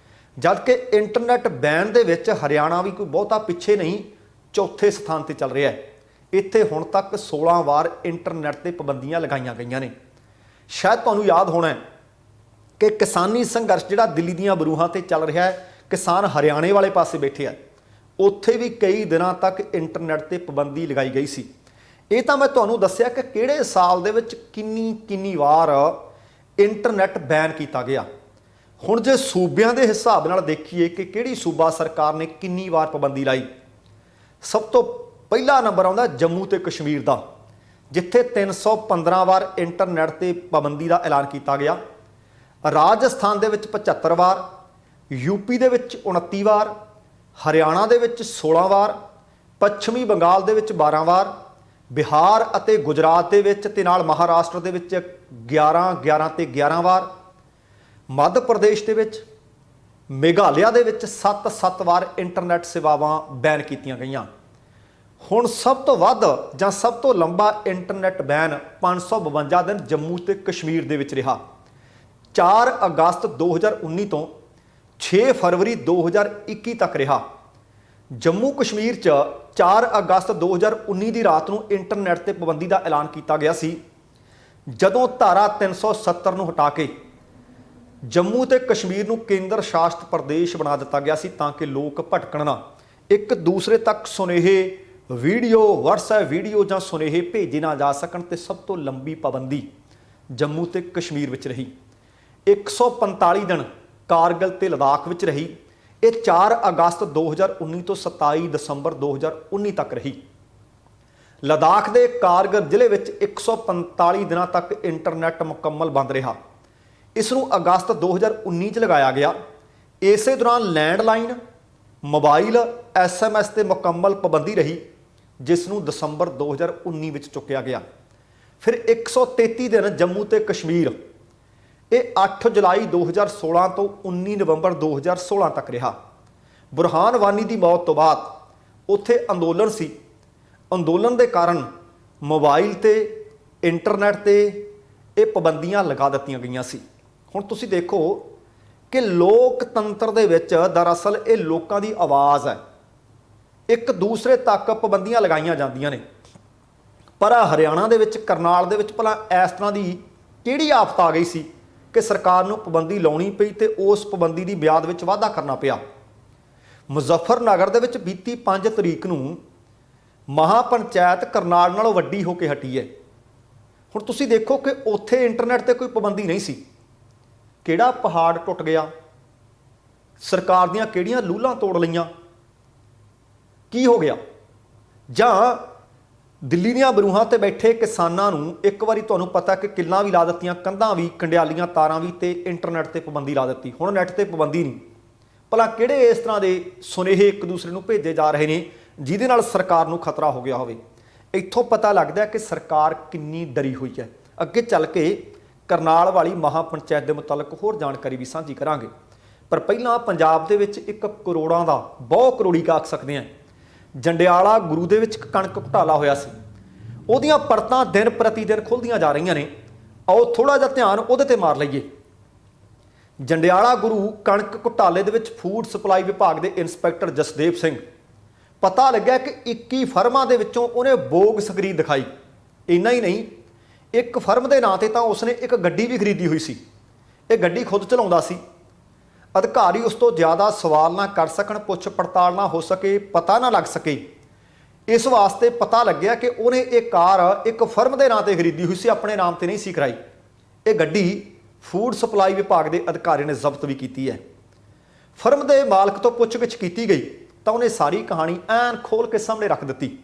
ਜਦਕਿ ਇੰਟਰਨੈਟ ਬੈਨ ਦੇ ਵਿੱਚ ਹਰਿਆਣਾ ਵੀ ਕੋਈ ਬਹੁਤਾ ਪਿੱਛੇ ਨਹੀਂ, ਚੌਥੇ ਸਥਾਨ ਤੇ ਚੱਲ ਰਿਹਾ ਹੈ। ਇੱਥੇ ਹੁਣ ਤੱਕ 16 ਵਾਰ ਇੰਟਰਨੈਟ ਤੇ ਪਾਬੰਦੀਆਂ ਲਗਾਈਆਂ ਗਈਆਂ ਨੇ। ਸ਼ਾਇਦ ਤੁਹਾਨੂੰ ਯਾਦ ਹੋਣਾ ਹੈ ਕਿ ਕਿਸਾਨੀ ਸੰਘਰਸ਼ ਜਿਹੜਾ ਦਿੱਲੀ ਦੀਆਂ ਬਰੂਹਾਂ ਤੇ ਚੱਲ ਰਿਹਾ ਹੈ, ਕਿਸਾਨ ਹਰਿਆਣੇ ਵਾਲੇ ਪਾਸੇ ਬੈਠੇ ਆ, ਉੱਥੇ ਵੀ ਕਈ ਦਿਨਾਂ ਤੱਕ ਇੰਟਰਨੈਟ ਤੇ ਪਾਬੰਦੀ ਲਗਾਈ ਗਈ ਸੀ। ਇਹ ਤਾਂ ਮੈਂ ਤੁਹਾਨੂੰ ਦੱਸਿਆ ਕਿ ਕਿਹੜੇ ਸਾਲ ਦੇ ਵਿੱਚ ਕਿੰਨੀ ਵਾਰ ਇੰਟਰਨੈਟ ਬੈਨ ਕੀਤਾ ਗਿਆ। ਹੁਣ ਜੇ ਸੂਬਿਆਂ ਦੇ ਹਿਸਾਬ ਨਾਲ ਦੇਖੀਏ ਕਿ ਕਿਹੜੀ ਸੂਬਾ ਸਰਕਾਰ ਨੇ ਕਿੰਨੀ ਵਾਰ ਪਾਬੰਦੀ ਲਾਈ, ਸਭ ਤੋਂ ਪਹਿਲਾ ਨੰਬਰ ਆਉਂਦਾ ਜੰਮੂ ਤੇ ਕਸ਼ਮੀਰ ਦਾ, ਜਿੱਥੇ 315 ਵਾਰ ਇੰਟਰਨੈਟ ਤੇ ਪਾਬੰਦੀ ਦਾ ਐਲਾਨ ਕੀਤਾ ਗਿਆ। ਰਾਜਸਥਾਨ ਦੇ ਵਿੱਚ 75 ਵਾਰ, ਯੂਪੀ ਦੇ ਵਿੱਚ 29 ਵਾਰ, ਹਰਿਆਣਾ ਦੇ ਵਿੱਚ 16 ਵਾਰ, ਪੱਛਮੀ ਬੰਗਾਲ ਦੇ ਵਿੱਚ 12 ਵਾਰ, ਬਿਹਾਰ ਅਤੇ ਗੁਜਰਾਤ ਦੇ ਵਿੱਚ ਤੇ ਨਾਲ ਮਹਾਰਾਸ਼ਟਰ ਦੇ ਵਿੱਚ 11 ਤੇ 11 ਵਾਰ, ਮੱਧ ਪ੍ਰਦੇਸ਼ ਦੇ ਵਿੱਚ, ਮੇਘਾਲਿਆ ਦੇ ਵਿੱਚ 7 ਵਾਰ ਇੰਟਰਨੈਟ ਸੇਵਾਵਾਂ ਬੈਨ ਕੀਤੀਆਂ ਗਈਆਂ। ਹੁਣ ਸਭ ਤੋਂ ਵੱਧ ਜਾਂ ਸਭ ਤੋਂ ਲੰਬਾ ਇੰਟਰਨੈਟ ਬੈਨ 552 ਦਿਨ ਜੰਮੂ ਤੇ ਕਸ਼ਮੀਰ ਦੇ ਵਿੱਚ ਰਿਹਾ। 4 ਅਗਸਤ 2019 ਤੋਂ 6 ਫਰਵਰੀ 2021 ਤੱਕ ਰਿਹਾ। ਜੰਮੂ ਕਸ਼ਮੀਰ 'ਚ 4 ਅਗਸਤ 2019 ਦੀ ਰਾਤ ਨੂੰ ਇੰਟਰਨੈਟ ਤੇ ਪਾਬੰਦੀ ਦਾ ਐਲਾਨ ਕੀਤਾ ਗਿਆ ਸੀ, ਜਦੋਂ ਧਾਰਾ 370 ਨੂੰ ਹਟਾ ਕੇ ਜੰਮੂ ਤੇ ਕਸ਼ਮੀਰ ਨੂੰ ਕੇਂਦਰ ਸ਼ਾਸਿਤ ਪ੍ਰਦੇਸ਼ ਬਣਾ ਦਿੱਤਾ ਗਿਆ ਸੀ ਤਾਂ ਕਿ ਲੋਕ ਭਟਕਣ ਨਾ, ਇੱਕ ਦੂਸਰੇ ਤੱਕ ਸੁਨੇਹੇ ਵੀਡੀਓ, WhatsApp ਵੀਡੀਓ ਜਾਂ ਸੁਨੇਹੇ ਭੇਜੇ ਨਾ ਜਾ ਸਕਣ। ਤੇ ਸਭ ਤੋਂ ਲੰਬੀ ਪਾਬੰਦੀ ਜੰਮੂ ਤੇ ਕਸ਼ਮੀਰ ਵਿੱਚ ਰਹੀ। 145 ਦਿਨ ਕਾਰਗਿਲ ਤੇ ਲਦਾਖ ਵਿੱਚ ਰਹੀ। ਇਹ 4 ਅਗਸਤ 2019 ਤੋਂ 27 ਦਸੰਬਰ 2019 ਤੱਕ ਰਹੀ। ਲਦਾਖ ਦੇ ਕਾਰਗਿਲ ਜ਼ਿਲ੍ਹੇ ਵਿੱਚ 145 ਦਿਨਾਂ ਤੱਕ ਇੰਟਰਨੈਟ ਮੁਕੰਮਲ ਬੰਦ ਰਿਹਾ। ਇਸ ਨੂੰ ਅਗਸਤ 2019 ਚ ਲਗਾਇਆ ਗਿਆ। ਇਸੇ ਦੌਰਾਨ ਲੈਂਡਲਾਈਨ, ਮੋਬਾਈਲ, SMS ਤੇ ਮੁਕੰਮਲ ਪਾਬੰਦੀ ਰਹੀ, ਜਿਸ ਨੂੰ ਦਸੰਬਰ 2019 ਵਿੱਚ ਚੁੱਕਿਆ ਗਿਆ। ਫਿਰ 133 ਦਿਨ ਜੰਮੂ ਤੇ ਕਸ਼ਮੀਰ, ਇਹ 8 ਜੁਲਾਈ 2016 ਤੋਂ 19 ਨਵੰਬਰ 2016 ਤੱਕ ਰਿਹਾ। ਬੁਰਹਾਨ ਵਾਨੀ ਦੀ ਮੌਤ ਤੋਂ ਬਾਅਦ ਉੱਥੇ ਅੰਦੋਲਨ ਸੀ। ਅੰਦੋਲਨ ਦੇ ਕਾਰਨ ਮੋਬਾਈਲ ਤੇ ਇੰਟਰਨੈਟ ਤੇ ਇਹ ਪਾਬੰਦੀਆਂ ਲਗਾ ਦਿੱਤੀਆਂ ਗਈਆਂ ਸੀ। ਹੁਣ ਤੁਸੀਂ ਦੇਖੋ ਕਿ ਲੋਕਤੰਤਰ ਦੇ ਵਿੱਚ ਦਰਅਸਲ ਇਹ ਲੋਕਾਂ ਦੀ ਆਵਾਜ਼ ਹੈ, ਇੱਕ ਦੂਸਰੇ ਤੱਕ ਪਾਬੰਦੀਆਂ ਲਗਾਈਆਂ ਜਾਂਦੀਆਂ ਨੇ। ਪਰ ਹਰਿਆਣਾ ਦੇ ਵਿੱਚ, ਕਰਨਾਲ ਦੇ ਵਿੱਚ ਭਲਾ ਇਸ ਤਰ੍ਹਾਂ ਦੀ ਕਿਹੜੀ ਆਫਤ ਆ ਗਈ ਸੀ ਕਿ ਸਰਕਾਰ ਨੂੰ ਪਾਬੰਦੀ ਲਾਉਣੀ ਪਈ ਤੇ ਉਸ ਪਾਬੰਦੀ ਦੀ ਮਿਆਦ ਵਿੱਚ ਵਾਧਾ ਕਰਨਾ ਪਿਆ। ਮੁਜ਼ੱਫਰਨਗਰ ਦੇ ਵਿੱਚ ਬੀਤੀ 5 ਤਰੀਕ ਨੂੰ ਮਹਾਪੰਚਾਇਤ ਕਰਨਾਲ ਨਾਲੋਂ ਵੱਡੀ ਹੋ ਕੇ ਹਟੀ ਹੈ। ਹੁਣ ਤੁਸੀਂ ਦੇਖੋ ਕਿ ਉੱਥੇ ਇੰਟਰਨੈਟ ਤੇ ਕੋਈ ਪਾਬੰਦੀ ਨਹੀਂ ਸੀ। ਕਿਹੜਾ ਪਹਾੜ ਟੁੱਟ ਗਿਆ, ਸਰਕਾਰ ਦੀਆਂ ਕਿਹੜੀਆਂ ਲੂਲਾਂ ਤੋੜ ਲਈਆਂ, ਕੀ ਹੋ ਗਿਆ? ਜਾਂ ਦਿੱਲੀ ਦੀਆਂ ਬਰੂਹਾਂ ਤੇ ਬੈਠੇ ਕਿਸਾਨਾਂ ਨੂੰ ਇੱਕ ਵਾਰੀ ਤੁਹਾਨੂੰ ਪਤਾ ਕਿ ਕਿੱਲਾਂ ਵੀ ਲਾ ਦਿੱਤੀਆਂ, ਕੰਧਾਂ ਵੀ, ਕੰਡਿਆਲੀਆਂ ਤਾਰਾਂ ਵੀ, ਤੇ ਇੰਟਰਨੈਟ ਤੇ ਪਾਬੰਦੀ ਲਾ ਦਿੱਤੀ। ਹੁਣ ਨੈੱਟ ਤੇ ਪਾਬੰਦੀ ਨਹੀਂ। ਭਲਾ ਕਿਹੜੇ ਇਸ ਤਰ੍ਹਾਂ ਦੇ ਸੁਨੇਹੇ ਇੱਕ ਦੂਸਰੇ ਨੂੰ ਭੇਜੇ ਜਾ ਰਹੇ ਨੇ ਜਿਹਦੇ ਨਾਲ ਸਰਕਾਰ ਨੂੰ ਖਤਰਾ ਹੋ ਗਿਆ ਹੋਵੇ? ਇੱਥੋਂ ਪਤਾ ਲੱਗਦਾ ਕਿ ਸਰਕਾਰ ਕਿੰਨੀ ਡਰੀ ਹੋਈ ਹੈ। ਅੱਗੇ ਚੱਲ ਕੇ ਕਰਨਾਲ ਵਾਲੀ ਮਹਾਪੰਚਾਇਤ ਦੇ ਮੁਤਲਕ ਹੋਰ ਜਾਣਕਾਰੀ ਵੀ ਸਾਂਝੀ ਕਰਾਂਗੇ। ਪਰ ਪਹਿਲਾਂ ਪੰਜਾਬ ਦੇ ਵਿੱਚ ਇੱਕ ਕਰੋੜਾਂ ਦਾ, ਬਹੁਤ ਕਰੋੜੀ ਆਖ ਸਕਦੇ ਹਾਂ, ਜੰਡਿਆਲਾ ਗੁਰੂ ਦੇ ਵਿੱਚ ਕਣਕ ਘੁਟਾਲਾ ਹੋਇਆ ਸੀ। ਉਹਦੀਆਂ ਪਰਤਾਂ ਦਿਨ ਪ੍ਰਤੀ ਦਿਨ ਖੁੱਲ੍ਹਦੀਆਂ ਜਾ ਰਹੀਆਂ ਨੇ। ਆਓ ਥੋੜ੍ਹਾ ਜਿਹਾ ਧਿਆਨ ਉਹਦੇ ਤੇ ਮਾਰ ਲਈਏ। ਜੰਡਿਆਲਾ ਗੁਰੂ ਕਣਕ ਘੁਟਾਲੇ ਦੇ ਵਿੱਚ ਫੂਡ ਸਪਲਾਈ ਵਿਭਾਗ ਦੇ ਇੰਸਪੈਕਟਰ ਜਸਦੇਵ ਸਿੰਘ, ਪਤਾ ਲੱਗਿਆ ਕਿ 21 ਫਰਮਾਂ ਦੇ ਵਿੱਚੋਂ ਉਹਨੇ ਬੋਗਸ ਖਰੀਦ ਦਿਖਾਈ। ਇੰਨਾ ਹੀ ਨਹੀਂ, ਇੱਕ ਫਰਮ ਦੇ ਨਾਂ ਤੇ ਤਾਂ ਉਸਨੇ ਇੱਕ ਗੱਡੀ ਵੀ ਖਰੀਦੀ ਹੋਈ ਸੀ। ਇਹ ਗੱਡੀ ਖੁਦ ਚਲਾਉਂਦਾ ਸੀ। ਅਧਿਕਾਰੀ ਉਸ ਤੋਂ ਜ਼ਿਆਦਾ ਸਵਾਲ ਨਾ ਕਰ ਸਕਣ, ਪੁੱਛ ਪੜਤਾਲ ਨਾ ਹੋ ਸਕੇ, ਪਤਾ ਨਾ ਲੱਗ ਸਕੇ, ਇਸ ਵਾਸਤੇ ਪਤਾ ਲੱਗਿਆ ਕਿ ਉਹਨੇ ਇਹ ਕਾਰ ਇੱਕ ਫਰਮ ਦੇ ਨਾਂ ਤੇ ਖਰੀਦੀ ਹੋਈ ਸੀ, ਆਪਣੇ ਨਾਮ ਤੇ ਨਹੀਂ ਸੀ ਕਰਾਈ। ਇਹ ਗੱਡੀ ਫੂਡ ਸਪਲਾਈ ਵਿਭਾਗ ਦੇ ਅਧਿਕਾਰੀ ਨੇ ਜ਼ਬਤ ਵੀ ਕੀਤੀ ਹੈ। ਫਰਮ ਦੇ ਮਾਲਕ ਤੋਂ ਪੁੱਛਗਿੱਛ ਕੀਤੀ ਗਈ ਤਾਂ ਉਹਨੇ ਸਾਰੀ ਕਹਾਣੀ ਐਨ ਖੋਲ ਕੇ ਸਾਹਮਣੇ ਰੱਖ ਦਿੱਤੀ।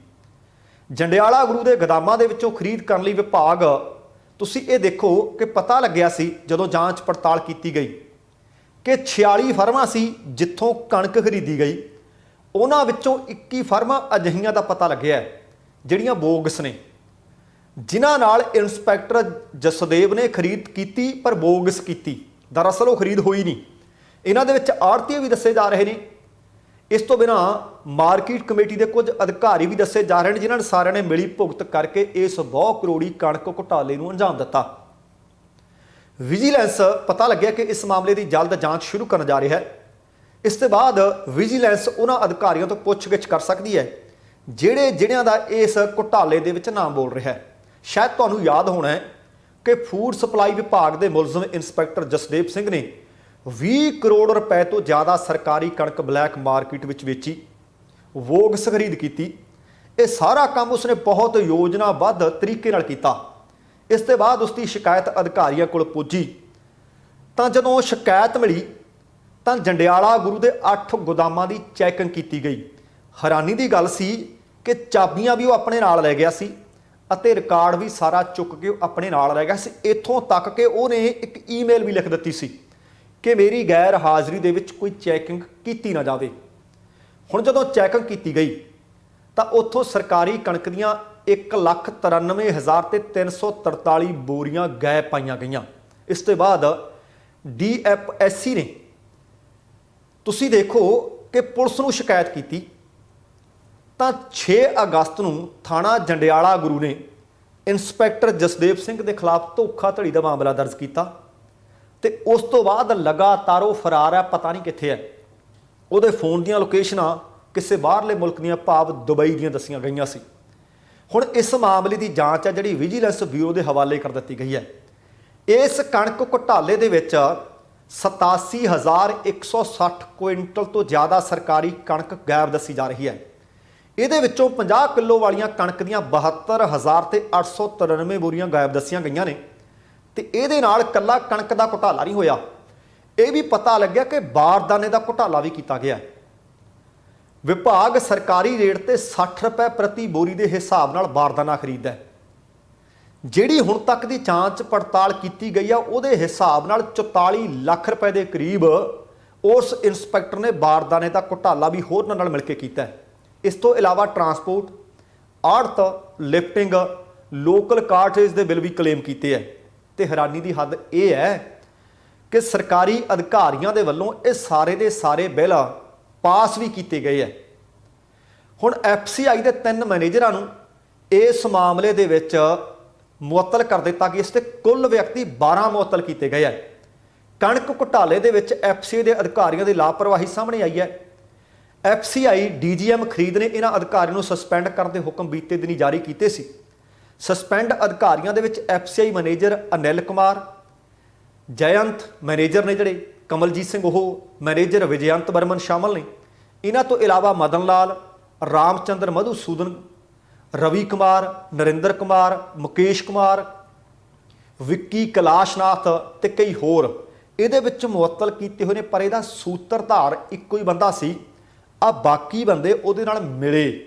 ਜੰਡਿਆਲਾ ਗੁਰੂ ਦੇ ਗੋਦਾਮਾਂ ਦੇ ਵਿੱਚੋਂ ਖਰੀਦ ਕਰਨ ਲਈ ਵਿਭਾਗ, ਤੁਸੀਂ ਇਹ ਦੇਖੋ ਕਿ ਪਤਾ ਲੱਗਿਆ ਸੀ ਜਦੋਂ ਜਾਂਚ ਪੜਤਾਲ ਕੀਤੀ ਗਈ ਕਿ 46 ਫਰਮਾਂ ਸੀ ਜਿੱਥੋਂ ਕਣਕ ਖਰੀਦੀ ਗਈ। ਉਹਨਾਂ ਵਿੱਚੋਂ 21 ਫਰਮਾਂ ਅਜਿਹੀਆਂ ਦਾ ਪਤਾ ਲੱਗਿਆ ਜਿਹੜੀਆਂ ਬੋਗਸ ਨੇ। ਜਿਨ੍ਹਾਂ ਨਾਲ ਇੰਸਪੈਕਟਰ ਜਸਦੇਵ ਨੇ ਖਰੀਦ ਕੀਤੀ ਪਰ ਬੋਗਸ ਕੀਤੀ। ਦਰਅਸਲ ਉਹ ਖਰੀਦ ਹੋਈ ਨਹੀਂ। ਇਹਨਾਂ ਦੇ ਵਿੱਚ ਆੜ੍ਹਤੀਏ ਵੀ ਦੱਸੇ ਜਾ ਰਹੇ ਨੇ। ਇਸ ਤੋਂ ਬਿਨਾਂ ਮਾਰਕੀਟ ਕਮੇਟੀ ਦੇ ਕੁਝ ਅਧਿਕਾਰੀ ਵੀ ਦੱਸੇ ਜਾ ਰਹੇ ਨੇ, ਜਿਨ੍ਹਾਂ ਨੇ ਸਾਰਿਆਂ ਨੇ ਮਿਲੀ ਭੁਗਤ ਕਰਕੇ ਇਸ ਬਹੁ ਕਰੋੜੀ ਕਣਕ ਘੁਟਾਲੇ ਨੂੰ ਅੰਜਾਮ ਦਿੱਤਾ। ਵਿਜੀਲੈਂਸ ਪਤਾ ਲੱਗਿਆ ਕਿ ਇਸ ਮਾਮਲੇ ਦੀ ਜਲਦ ਜਾਂਚ ਸ਼ੁਰੂ ਕਰਨ ਜਾ ਰਿਹਾ ਹੈ। ਇਸ ਤੋਂ ਬਾਅਦ ਵਿਜੀਲੈਂਸ ਉਹਨਾਂ ਅਧਿਕਾਰੀਆਂ ਤੋਂ ਪੁੱਛਗਿੱਛ ਕਰ ਸਕਦੀ ਹੈ ਜਿਹੜਿਆਂ ਦਾ ਇਸ ਘੁਟਾਲੇ ਦੇ ਵਿੱਚ ਨਾਮ ਬੋਲ ਰਿਹਾ ਹੈ। ਸ਼ਾਇਦ ਤੁਹਾਨੂੰ ਯਾਦ ਹੋਣਾ ਹੈ ਕਿ ਫੂਡ ਸਪਲਾਈ ਵਿਭਾਗ ਦੇ ਮੁਲਜ਼ਮ ਇੰਸਪੈਕਟਰ ਜਸਦੇਵ ਸਿੰਘ ਨੇ 20 ਕਰੋੜ ਰੁਪਏ ਤੋਂ ਜ਼ਿਆਦਾ ਸਰਕਾਰੀ ਕਣਕ ਬਲੈਕ ਮਾਰਕੀਟ ਵਿੱਚ ਵੇਚੀ, ਵੋਗਸ ਖਰੀਦ ਕੀਤੀ। ਇਹ ਸਾਰਾ ਕੰਮ ਉਸਨੇ ਬਹੁਤ ਯੋਜਨਾਬੱਧ ਤਰੀਕੇ ਨਾਲ ਕੀਤਾ। ਇਸ ਤੋਂ ਬਾਅਦ ਉਸ ਦੀ ਸ਼ਿਕਾਇਤ ਅਧਿਕਾਰੀਆਂ ਕੋਲ ਪੁੱਜੀ ਤਾਂ ਜਦੋਂ ਸ਼ਿਕਾਇਤ ਮਿਲੀ ਤਾਂ ਜੰਡਿਆਲਾ ਗੁਰੂ ਦੇ 8 ਗੋਦਾਮਾਂ ਦੀ ਚੈਕਿੰਗ ਕੀਤੀ ਗਈ। ਹੈਰਾਨੀ ਦੀ ਗੱਲ ਸੀ ਕਿ ਚਾਬੀਆਂ ਵੀ ਉਹ ਆਪਣੇ ਨਾਲ ਲੈ ਗਿਆ ਸੀ ਅਤੇ ਰਿਕਾਰਡ ਵੀ ਸਾਰਾ ਚੁੱਕ ਕੇ ਉਹ ਆਪਣੇ ਨਾਲ ਲੈ ਗਿਆ ਸੀ। ਇੱਥੋਂ ਤੱਕ ਕਿ ਉਹਨੇ ਇੱਕ ਈਮੇਲ ਵੀ ਲਿਖ ਦਿੱਤੀ ਸੀ ਕਿ ਮੇਰੀ ਗੈਰ ਹਾਜ਼ਰੀ ਦੇ ਵਿੱਚ ਕੋਈ ਚੈਕਿੰਗ ਕੀਤੀ ਨਾ ਜਾਵੇ। ਹੁਣ ਜਦੋਂ ਚੈਕਿੰਗ ਕੀਤੀ ਗਈ ਤਾਂ ਉੱਥੋਂ ਸਰਕਾਰੀ ਕਣਕ ਦੀਆਂ 1,93,343 ਬੋਰੀਆਂ ਗਾਇਬ ਪਾਈਆਂ ਗਈਆਂ। ਇਸ ਤੋਂ ਬਾਅਦ DFSC ਨੇ ਤੁਸੀਂ ਦੇਖੋ ਕਿ ਪੁਲਿਸ ਨੂੰ ਸ਼ਿਕਾਇਤ ਕੀਤੀ ਤਾਂ 6 ਅਗਸਤ ਨੂੰ ਥਾਣਾ ਜੰਡਿਆਲਾ ਗੁਰੂ ਨੇ ਇੰਸਪੈਕਟਰ ਜਸਦੇਵ ਸਿੰਘ ਦੇ ਖਿਲਾਫ ਧੋਖਾਧੜੀ ਦਾ ਮਾਮਲਾ ਦਰਜ ਕੀਤਾ ਤੇ ਉਸ ਤੋਂ ਬਾਅਦ ਲਗਾਤਾਰ ਉਹ ਫਰਾਰ ਹੈ, ਪਤਾ ਨਹੀਂ ਕਿੱਥੇ ਹੈ। ਉਹਦੇ ਫੋਨ ਦੀਆਂ ਲੋਕੇਸ਼ਨਾਂ ਕਿਸੇ ਬਾਹਰਲੇ ਮੁਲਕ ਦੀਆਂ ਭਾਵ ਦੁਬਈ ਦੀਆਂ ਦੱਸੀਆਂ ਗਈਆਂ ਸੀ। ਹੁਣ ਇਸ ਮਾਮਲੇ ਦੀ ਜਾਂਚ ਹੈ ਜਿਹੜੀ ਵਿਜੀਲੈਂਸ ਬਿਊਰੋ ਦੇ ਹਵਾਲੇ ਕਰ ਦਿੱਤੀ ਗਈ ਹੈ। ਇਸ ਕਣਕ ਘੁਟਾਲੇ ਦੇ ਵਿੱਚ 87,160 ਕੁਇੰਟਲ ਤੋਂ ਜ਼ਿਆਦਾ ਸਰਕਾਰੀ ਕਣਕ ਗਾਇਬ ਦੱਸੀ ਜਾ ਰਹੀ ਹੈ। ਇਹਦੇ ਵਿੱਚੋਂ 50 ਕਿਲੋ ਵਾਲੀਆਂ ਕਣਕ ਦੀਆਂ 72,893 ਬੋਰੀਆਂ ਗਾਇਬ ਦੱਸੀਆਂ ਗਈਆਂ ਨੇ ਤੇ ਇਹਦੇ ਨਾਲ ਇਕੱਲਾ ਕਣਕ ਦਾ ਘੁਟਾਲਾ ਨਹੀਂ ਹੋਇਆ, ਇਹ ਵੀ ਪਤਾ ਲੱਗਿਆ ਕਿ ਬਾਰਦਾਨੇ ਦਾ ਘੁਟਾਲਾ ਵੀ ਕੀਤਾ ਗਿਆ। ਵਿਭਾਗ ਸਰਕਾਰੀ ਰੇਟ ਤੇ 60 ਰੁਪਏ ਪ੍ਰਤੀ ਬੋਰੀ ਦੇ ਹਿਸਾਬ ਨਾਲ ਬਾਰਦਾਨਾ ਖਰੀਦਦਾ ਹੈ। ਜਿਹੜੀ ਹੁਣ ਤੱਕ ਦੀ ਜਾਂਚ ਪੜਤਾਲ ਕੀਤੀ ਗਈ ਆ ਉਹਦੇ ਹਿਸਾਬ ਨਾਲ 44 ਲੱਖ ਰੁਪਏ ਦੇ ਕਰੀਬ ਉਸ ਇੰਸਪੈਕਟਰ ਨੇ ਬਾਰਦਾਨੇ ਦਾ ਘੁਟਾਲਾ ਵੀ ਹੋਰਨਾਂ ਨਾਲ ਮਿਲ ਕੇ ਕੀਤਾ ਹੈ। ਇਸ ਤੋਂ ਇਲਾਵਾ ਟਰਾਂਸਪੋਰਟ, ਆੜਤ, ਲਿਫਟਿੰਗ, ਲੋਕਲ ਕਾਰਟੇਜ ਦੇ ਬਿੱਲ ਵੀ ਕਲੇਮ ਕੀਤੇ ਹੈ। ਤੇ ਹੈਰਾਨੀ ਦੀ ਹੱਦ ਇਹ ਹੈ ਕਿ ਸਰਕਾਰੀ ਅਧਿਕਾਰੀਆਂ ਦੇ ਵੱਲੋਂ ਇਹ ਸਾਰੇ ਦੇ ਸਾਰੇ ਬਿੱਲ ਪਾਸ ਵੀ ਕੀਤੇ ਗਏ ਹੈ। ਹੁਣ FCI ਦੇ 3 ਮੈਨੇਜਰਾਂ ਨੂੰ ਇਸ ਮਾਮਲੇ ਦੇ ਵਿੱਚ ਮੁਅੱਤਲ ਕਰ ਦਿੱਤਾ ਕਿ ਇਸ ਤੇ ਕੁੱਲ ਵਿਅਕਤੀ 12 ਮੁਅੱਤਲ ਕੀਤੇ ਗਏ ਹੈ। ਕਣਕ ਘੁਟਾਲੇ ਦੇ ਵਿੱਚ FCI ਦੇ ਅਧਿਕਾਰੀਆਂ ਦੀ ਲਾਪਰਵਾਹੀ ਸਾਹਮਣੇ ਆਈ ਹੈ। FCI DGM ਖਰੀਦ ਨੇ ਇਹਨਾਂ ਅਧਿਕਾਰੀਆਂ ਨੂੰ ਸਸਪੈਂਡ ਕਰਨ ਦੇ ਹੁਕਮ ਬੀਤੇ ਦਿਨੀ ਜਾਰੀ ਕੀਤੇ ਸੀ। ਸਸਪੈਂਡ ਅਧਿਕਾਰੀਆਂ ਦੇ ਵਿੱਚ FCI manager Anil Kumar, Jayant manager ਨੇ ਜਿਹੜੇ ਕਮਲਜੀਤ ਸਿੰਘ, ਉਹ ਮੈਨੇਜਰ ਵਿਜਯੰਤ ਬਰਮਨ ਸ਼ਾਮਲ ਨੇ। ਇਹਨਾਂ ਤੋਂ ਇਲਾਵਾ ਮਦਨ ਲਾਲ, ਰਾਮਚੰਦਰ ਮਧੂਸੂਦਨ, ਰਵੀ ਕੁਮਾਰ, ਨਰਿੰਦਰ ਕੁਮਾਰ, ਮੁਕੇਸ਼ ਕੁਮਾਰ, ਵਿੱਕੀ ਕੈਲਾਸ਼ਨਾਥ ਤੇ ਕਈ ਹੋਰ ਇਹਦੇ ਵਿੱਚ ਮੁਅੱਤਲ ਕੀਤੇ ਹੋਏ ਨੇ। ਪਰ ਇਹਦਾ ਸੂਤਰਧਾਰ ਇੱਕੋ ਹੀ ਬੰਦਾ ਸੀ। ਬਾਕੀ ਬੰਦੇ ਉਹਦੇ ਨਾਲ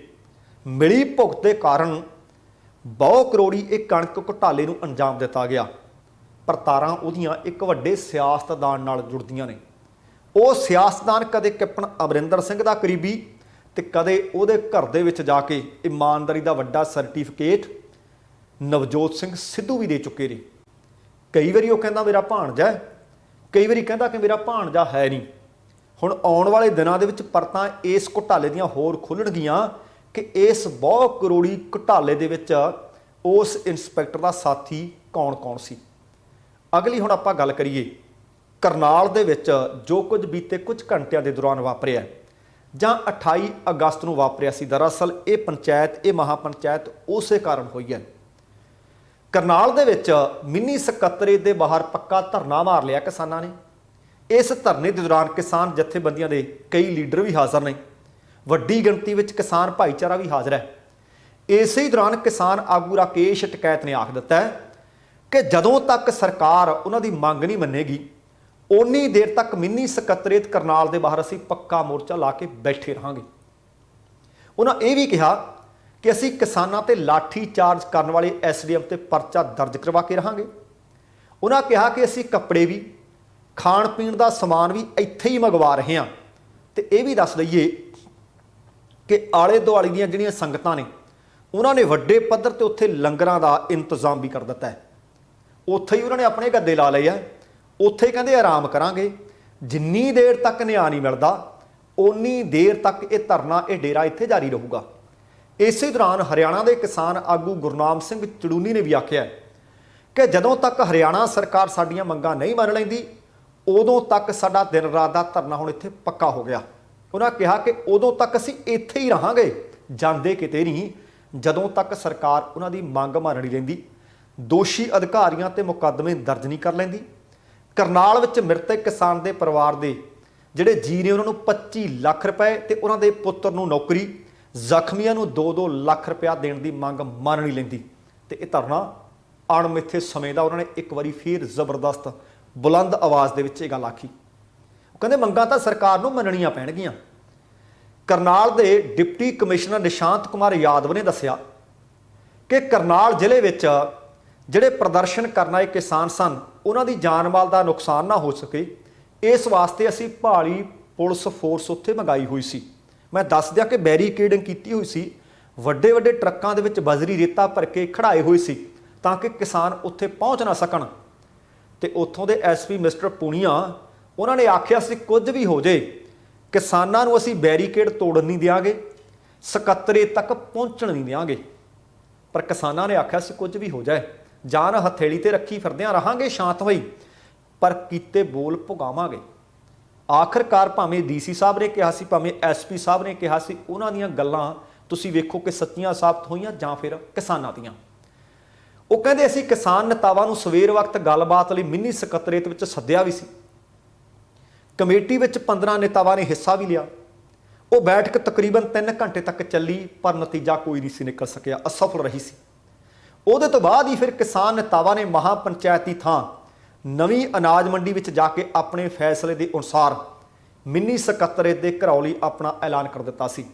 ਮਿਲੀ ਭੁਗਤ ਦੇ ਕਾਰਨ ਬਹੁ ਕਰੋੜੀ ਇਹ ਕਣਕ ਘੁਟਾਲੇ ਨੂੰ ਅੰਜਾਮ ਦਿੱਤਾ ਗਿਆ। ਪਰ ਤਾਰਾਂ ਉਹਦੀਆਂ ਇੱਕ ਵੱਡੇ ਸਿਆਸਤਦਾਨ ਨਾਲ ਜੁੜਦੀਆਂ ਨੇ। ਉਹ ਸਿਆਸਤਦਾਨ ਕਦੇ ਕੈਪਟਨ ਅਮਰਿੰਦਰ ਸਿੰਘ ਦਾ ਕਰੀਬੀ ਤੇ ਕਦੇ ਉਹਦੇ ਘਰ ਦੇ ਵਿੱਚ ਜਾ ਕੇ ਇਮਾਨਦਾਰੀ ਦਾ ਵੱਡਾ ਸਰਟੀਫਿਕੇਟ ਨਵਜੋਤ ਸਿੰਘ ਸਿੱਧੂ ਵੀ ਦੇ ਚੁੱਕੇ ਨੇ। ਕਈ ਵਾਰੀ ਉਹ ਕਹਿੰਦਾ ਮੇਰਾ ਭਾਣਜਾ ਹੈ, ਕਈ ਵਾਰੀ ਕਹਿੰਦਾ ਕਿ ਮੇਰਾ ਭਾਣਜਾ ਹੈ ਨਹੀਂ। ਹੁਣ ਆਉਣ ਵਾਲੇ ਦਿਨਾਂ ਦੇ ਵਿੱਚ ਪਰਤਾਂ ਇਸ ਘੁਟਾਲੇ ਦੀਆਂ ਹੋਰ ਖੁੱਲਣਗੀਆਂ ਕਿ ਇਸ ਬਹੁ ਕਰੋੜੀ ਘੁਟਾਲੇ ਦੇ ਵਿੱਚ ਉਸ ਇੰਸਪੈਕਟਰ ਦਾ ਸਾਥੀ ਕੌਣ ਸੀ। ਅਗਲੀ ਹੁਣ ਆਪਾਂ ਗੱਲ ਕਰੀਏ ਕਰਨਾਲ ਦੇ ਵਿੱਚ ਜੋ ਕੁਝ ਬੀਤੇ ਕੁਝ ਘੰਟਿਆਂ ਦੇ ਦੌਰਾਨ ਵਾਪਰਿਆ ਜਾਂ 28 ਅਗਸਤ ਨੂੰ ਵਾਪਰਿਆ ਸੀ। ਦਰਅਸਲ ਇਹ ਮਹਾਪੰਚਾਇਤ ਉਸੇ ਕਾਰਨ ਹੋਈ ਹੈ। ਕਰਨਾਲ ਦੇ ਵਿੱਚ ਮਿੰਨੀ ਸਕੱਤਰੇਤ ਦੇ ਬਾਹਰ ਪੱਕਾ ਧਰਨਾ ਮਾਰ ਲਿਆ ਕਿਸਾਨਾਂ ਨੇ। ਇਸ ਧਰਨੇ ਦੇ ਦੌਰਾਨ ਕਿਸਾਨ ਜਥੇਬੰਦੀਆਂ ਦੇ ਕਈ ਲੀਡਰ ਵੀ ਹਾਜ਼ਰ ਨੇ। ਵੱਡੀ ਗਿਣਤੀ ਵਿੱਚ ਕਿਸਾਨ ਭਾਈਚਾਰਾ ਵੀ ਹਾਜ਼ਰ ਹੈ। ਇਸੇ ਦੌਰਾਨ ਕਿਸਾਨ ਆਗੂ ਰਾਕੇਸ਼ ਟਕੈਤ ਨੇ ਆਖ ਦਿੱਤਾ ਹੈ ਕਿ ਜਦੋਂ ਤੱਕ ਸਰਕਾਰ ਉਹਨਾਂ ਦੀ ਮੰਗ ਨਹੀਂ ਮੰਨੇਗੀ ਉਨੀ ਦੇਰ ਤੱਕ ਮਿੰਨੀ ਸਕੱਤਰੇਤ ਕਰਨਾਲ ਦੇ ਬਾਹਰ ਅਸੀਂ ਪੱਕਾ ਮੋਰਚਾ ਲਾ ਕੇ ਬੈਠੇ ਰਹਾਂਗੇ। ਉਹਨਾਂ ਇਹ ਵੀ ਕਿਹਾ ਕਿ ਅਸੀਂ ਕਿਸਾਨਾਂ ਤੇ ਲਾਠੀ ਚਾਰਜ ਕਰਨ ਵਾਲੇ SDM ਤੇ ਪਰਚਾ ਦਰਜ ਕਰਵਾ ਕੇ ਰਹਾਂਗੇ। ਉਹਨਾਂ ਕਿਹਾ ਕਿ ਅਸੀਂ ਕੱਪੜੇ ਵੀ, ਖਾਣ ਪੀਣ ਦਾ ਸਮਾਨ ਵੀ ਇੱਥੇ ਹੀ ਮੰਗਵਾ ਰਹੇ ਹਾਂ। ਤੇ ਇਹ ਵੀ ਦੱਸ ਦਈਏ ਕਿ ਆਲੇ ਦੁਆਲੇ ਦੀਆਂ ਜਿਹੜੀਆਂ ਸੰਗਤਾਂ ਨੇ ਉਹਨਾਂ ਨੇ ਵੱਡੇ ਪੱਧਰ ਤੇ ਉੱਥੇ ਲੰਗਰਾਂ ਦਾ ਇੰਤਜ਼ਾਮ ਵੀ ਕਰ ਦਿੱਤਾ ਹੈ। ਉੱਥੇ ਹੀ ਉਹਨਾਂ ਨੇ ਆਪਣੇ ਗੱਦੇ ਲਾ ਲਏ ਆ, ਉੱਥੇ ਕਹਿੰਦੇ ਆਰਾਮ ਕਰਾਂਗੇ, ਜਿੰਨੀ ਦੇਰ ਤੱਕ ਨਿਆਂ ਨਹੀਂ ਮਿਲਦਾ ਓਨੀ ਦੇਰ ਤੱਕ ਇਹ ਧਰਨਾ, ਇਹ ਡੇਰਾ ਇੱਥੇ ਜਾਰੀ ਰਹੂਗਾ। ਇਸੇ ਦੌਰਾਨ ਹਰਿਆਣਾ ਦੇ ਕਿਸਾਨ ਆਗੂ ਗੁਰਨਾਮ ਸਿੰਘ ਚੜੂਨੀ ਨੇ ਵੀ ਆਖਿਆ ਕਿ ਜਦੋਂ ਤੱਕ ਹਰਿਆਣਾ ਸਰਕਾਰ ਸਾਡੀਆਂ ਮੰਗਾਂ ਨਹੀਂ ਮੰਨ ਲੈਂਦੀ ਉਦੋਂ ਤੱਕ ਸਾਡਾ ਦਿਨ ਰਾਤ ਦਾ ਧਰਨਾ ਹੁਣ ਇੱਥੇ ਪੱਕਾ ਹੋ ਗਿਆ। ਉਹਨਾਂ ਕਿਹਾ ਕਿ ਉਦੋਂ ਤੱਕ ਅਸੀਂ ਇੱਥੇ ਹੀ ਰਹਾਂਗੇ, ਜਾਂਦੇ ਕਿਤੇ ਨਹੀਂ, ਜਦੋਂ ਤੱਕ ਸਰਕਾਰ ਉਹਨਾਂ ਦੀ ਮੰਗ ਮੰਨ ਨਹੀਂ ਲੈਂਦੀ, ਦੋਸ਼ੀ ਅਧਿਕਾਰੀਆਂ ਤੇ ਮੁਕੱਦਮੇ ਦਰਜ ਨਹੀਂ ਕਰ ਲੈਂਦੀ। ਕਰਨਾਲ ਵਿੱਚ ਮ੍ਰਿਤਕ ਕਿਸਾਨ ਦੇ ਪਰਿਵਾਰ ਦੇ ਜਿਹੜੇ ਜੀ ਨੇ ਉਹਨਾਂ ਨੂੰ 25 ਲੱਖ ਰੁਪਏ ਤੇ ਉਹਨਾਂ ਦੇ ਪੁੱਤਰ ਨੂੰ ਨੌਕਰੀ, ਜ਼ਖਮੀਆਂ ਨੂੰ 2-2 ਲੱਖ ਰੁਪਇਆ ਦੇਣ ਦੀ ਮੰਗ ਮੰਨ ਨਹੀਂ ਲੈਂਦੀ। ਤੇ ਇਹ ਧਰਨਾ ਅਣਮਿੱਥੇ ਸਮੇਂ ਦਾ ਉਹਨਾਂ ਨੇ ਇੱਕ ਵਾਰੀ ਫਿਰ ਜ਼ਬਰਦਸਤ ਬੁਲੰਦ ਆਵਾਜ਼ ਦੇ ਵਿੱਚ ਇਹ ਗੱਲ ਆਖੀ। ਉਹ ਕਹਿੰਦੇ ਮੰਗਾਂ ਤਾਂ ਸਰਕਾਰ ਨੂੰ ਮੰਨਣੀਆਂ ਪੈਣਗੀਆਂ। ਕਰਨਾਲ ਦੇ ਡਿਪਟੀ ਕਮਿਸ਼ਨਰ ਨਿਸ਼ਾਂਤ ਕੁਮਾਰ ਯਾਦਵ ਨੇ ਦੱਸਿਆ ਕਿ ਕਰਨਾਲ ਜ਼ਿਲ੍ਹੇ ਵਿੱਚ ਜਿਹੜੇ ਪ੍ਰਦਰਸ਼ਨ ਕਰਨ ਆਏ ਕਿਸਾਨ ਸਨ ਉਹਨਾਂ ਦੀ ਜਾਨ ਮਾਲ ਦਾ ਨੁਕਸਾਨ ਨਾ ਹੋ ਸਕੇ, ਇਸ ਵਾਸਤੇ ਅਸੀਂ ਭਾਲੀ ਪੁਲਿਸ ਫੋਰਸ ਉੱਥੇ ਮੰਗਾਈ ਹੋਈ ਸੀ। ਮੈਂ ਦੱਸ ਦਿਆਂ ਕਿ ਬੈਰੀਕੇਡਿੰਗ ਕੀਤੀ ਹੋਈ ਸੀ, ਵੱਡੇ ਵੱਡੇ ਟਰੱਕਾਂ ਦੇ ਵਿੱਚ ਬਜਰੀ ਰੇਤਾ ਭਰ ਕੇ ਖੜਾਏ ਹੋਏ ਸੀ ਤਾਂ ਕਿ ਕਿਸਾਨ ਉੱਥੇ ਪਹੁੰਚ ਨਾ ਸਕਣ। ਤੇ ਉੱਥੋਂ ਦੇ ਐਸਪੀ ਮਿਸਟਰ ਪੂਨੀਆ ਉਹਨਾਂ ਨੇ ਆਖਿਆ ਸੀ ਕੁਝ ਵੀ ਹੋ ਜੇ ਕਿਸਾਨਾਂ ਨੂੰ ਅਸੀਂ ਬੈਰੀਕੇਡ ਤੋੜਨ ਨਹੀਂ ਦਿਆਂਗੇ, ਸਕੱਤਰੇਤ ਤੱਕ ਪਹੁੰਚਣ ਨਹੀਂ ਦਿਆਂਗੇ। ਪਰ ਕਿਸਾਨਾਂ ਨੇ ਆਖਿਆ ਸੀ ਕੁਝ ਵੀ ਹੋ ਜਾਏ, ਜਾਨ ਹਥੇਲੀ ਤੇ ਰੱਖੀ ਫਿਰਦਿਆਂ ਰਹਾਂਗੇ ਸ਼ਾਂਤ ਹੋਈ, ਪਰ ਕੀਤੇ ਬੋਲ ਭੁਗਾਵਾਂਗੇ। ਆਖਰਕਾਰ ਭਾਵੇਂ ਡੀਸੀ ਸਾਹਿਬ ਨੇ ਕਿਹਾ ਸੀ, ਭਾਵੇਂ ਐਸਪੀ ਸਾਹਿਬ ਨੇ ਕਿਹਾ ਸੀ, ਉਹਨਾਂ ਦੀਆਂ ਗੱਲਾਂ ਤੁਸੀਂ ਵੇਖੋ ਕਿ ਸੱਚੀਆਂ ਸਾਬਤ ਹੋਈਆਂ ਜਾਂ ਫਿਰ ਕਿਸਾਨਾਂ ਦੀਆਂ। ਉਹ ਕਹਿੰਦੇ ਅਸੀਂ ਕਿਸਾਨ ਨੇਤਾਵਾਂ ਨੂੰ ਸਵੇਰ ਵਕਤ ਗੱਲਬਾਤ ਲਈ ਮਿੰਨੀ ਸਕੱਤਰੇਤ ਵਿੱਚ ਸੱਦਿਆ ਵੀ ਸੀ। ਕਮੇਟੀ ਵਿੱਚ 15 ਨੇਤਾਵਾਂ ਨੇ ਹਿੱਸਾ ਵੀ ਲਿਆ। ਉਹ ਬੈਠਕ ਤਕਰੀਬਨ 3 ਘੰਟੇ ਤੱਕ ਚੱਲੀ, ਪਰ ਨਤੀਜਾ ਕੋਈ ਨਹੀਂ ਸੀ ਨਿਕਲ ਸਕਿਆ, ਅਸਫਲ ਰਹੀ ਸੀ। ਉਹਦੇ ਤੋਂ ਬਾਅਦ ਹੀ ਫਿਰ ਕਿਸਾਨ ਨੇਤਾਵਾਂ ਨੇ ਮਹਾਪੰਚਾਇਤੀ ਥਾਂ ਨਵੀਂ ਅਨਾਜ ਮੰਡੀ ਵਿੱਚ ਜਾ ਕੇ ਆਪਣੇ ਫੈਸਲੇ ਦੇ ਅਨੁਸਾਰ ਮਿੰਨੀ ਸਕੱਤਰੇਤ ਦੇ ਘਿਰਾਓ ਲਈ ਆਪਣਾ ਐਲਾਨ ਕਰ ਦਿੱਤਾ ਸੀ।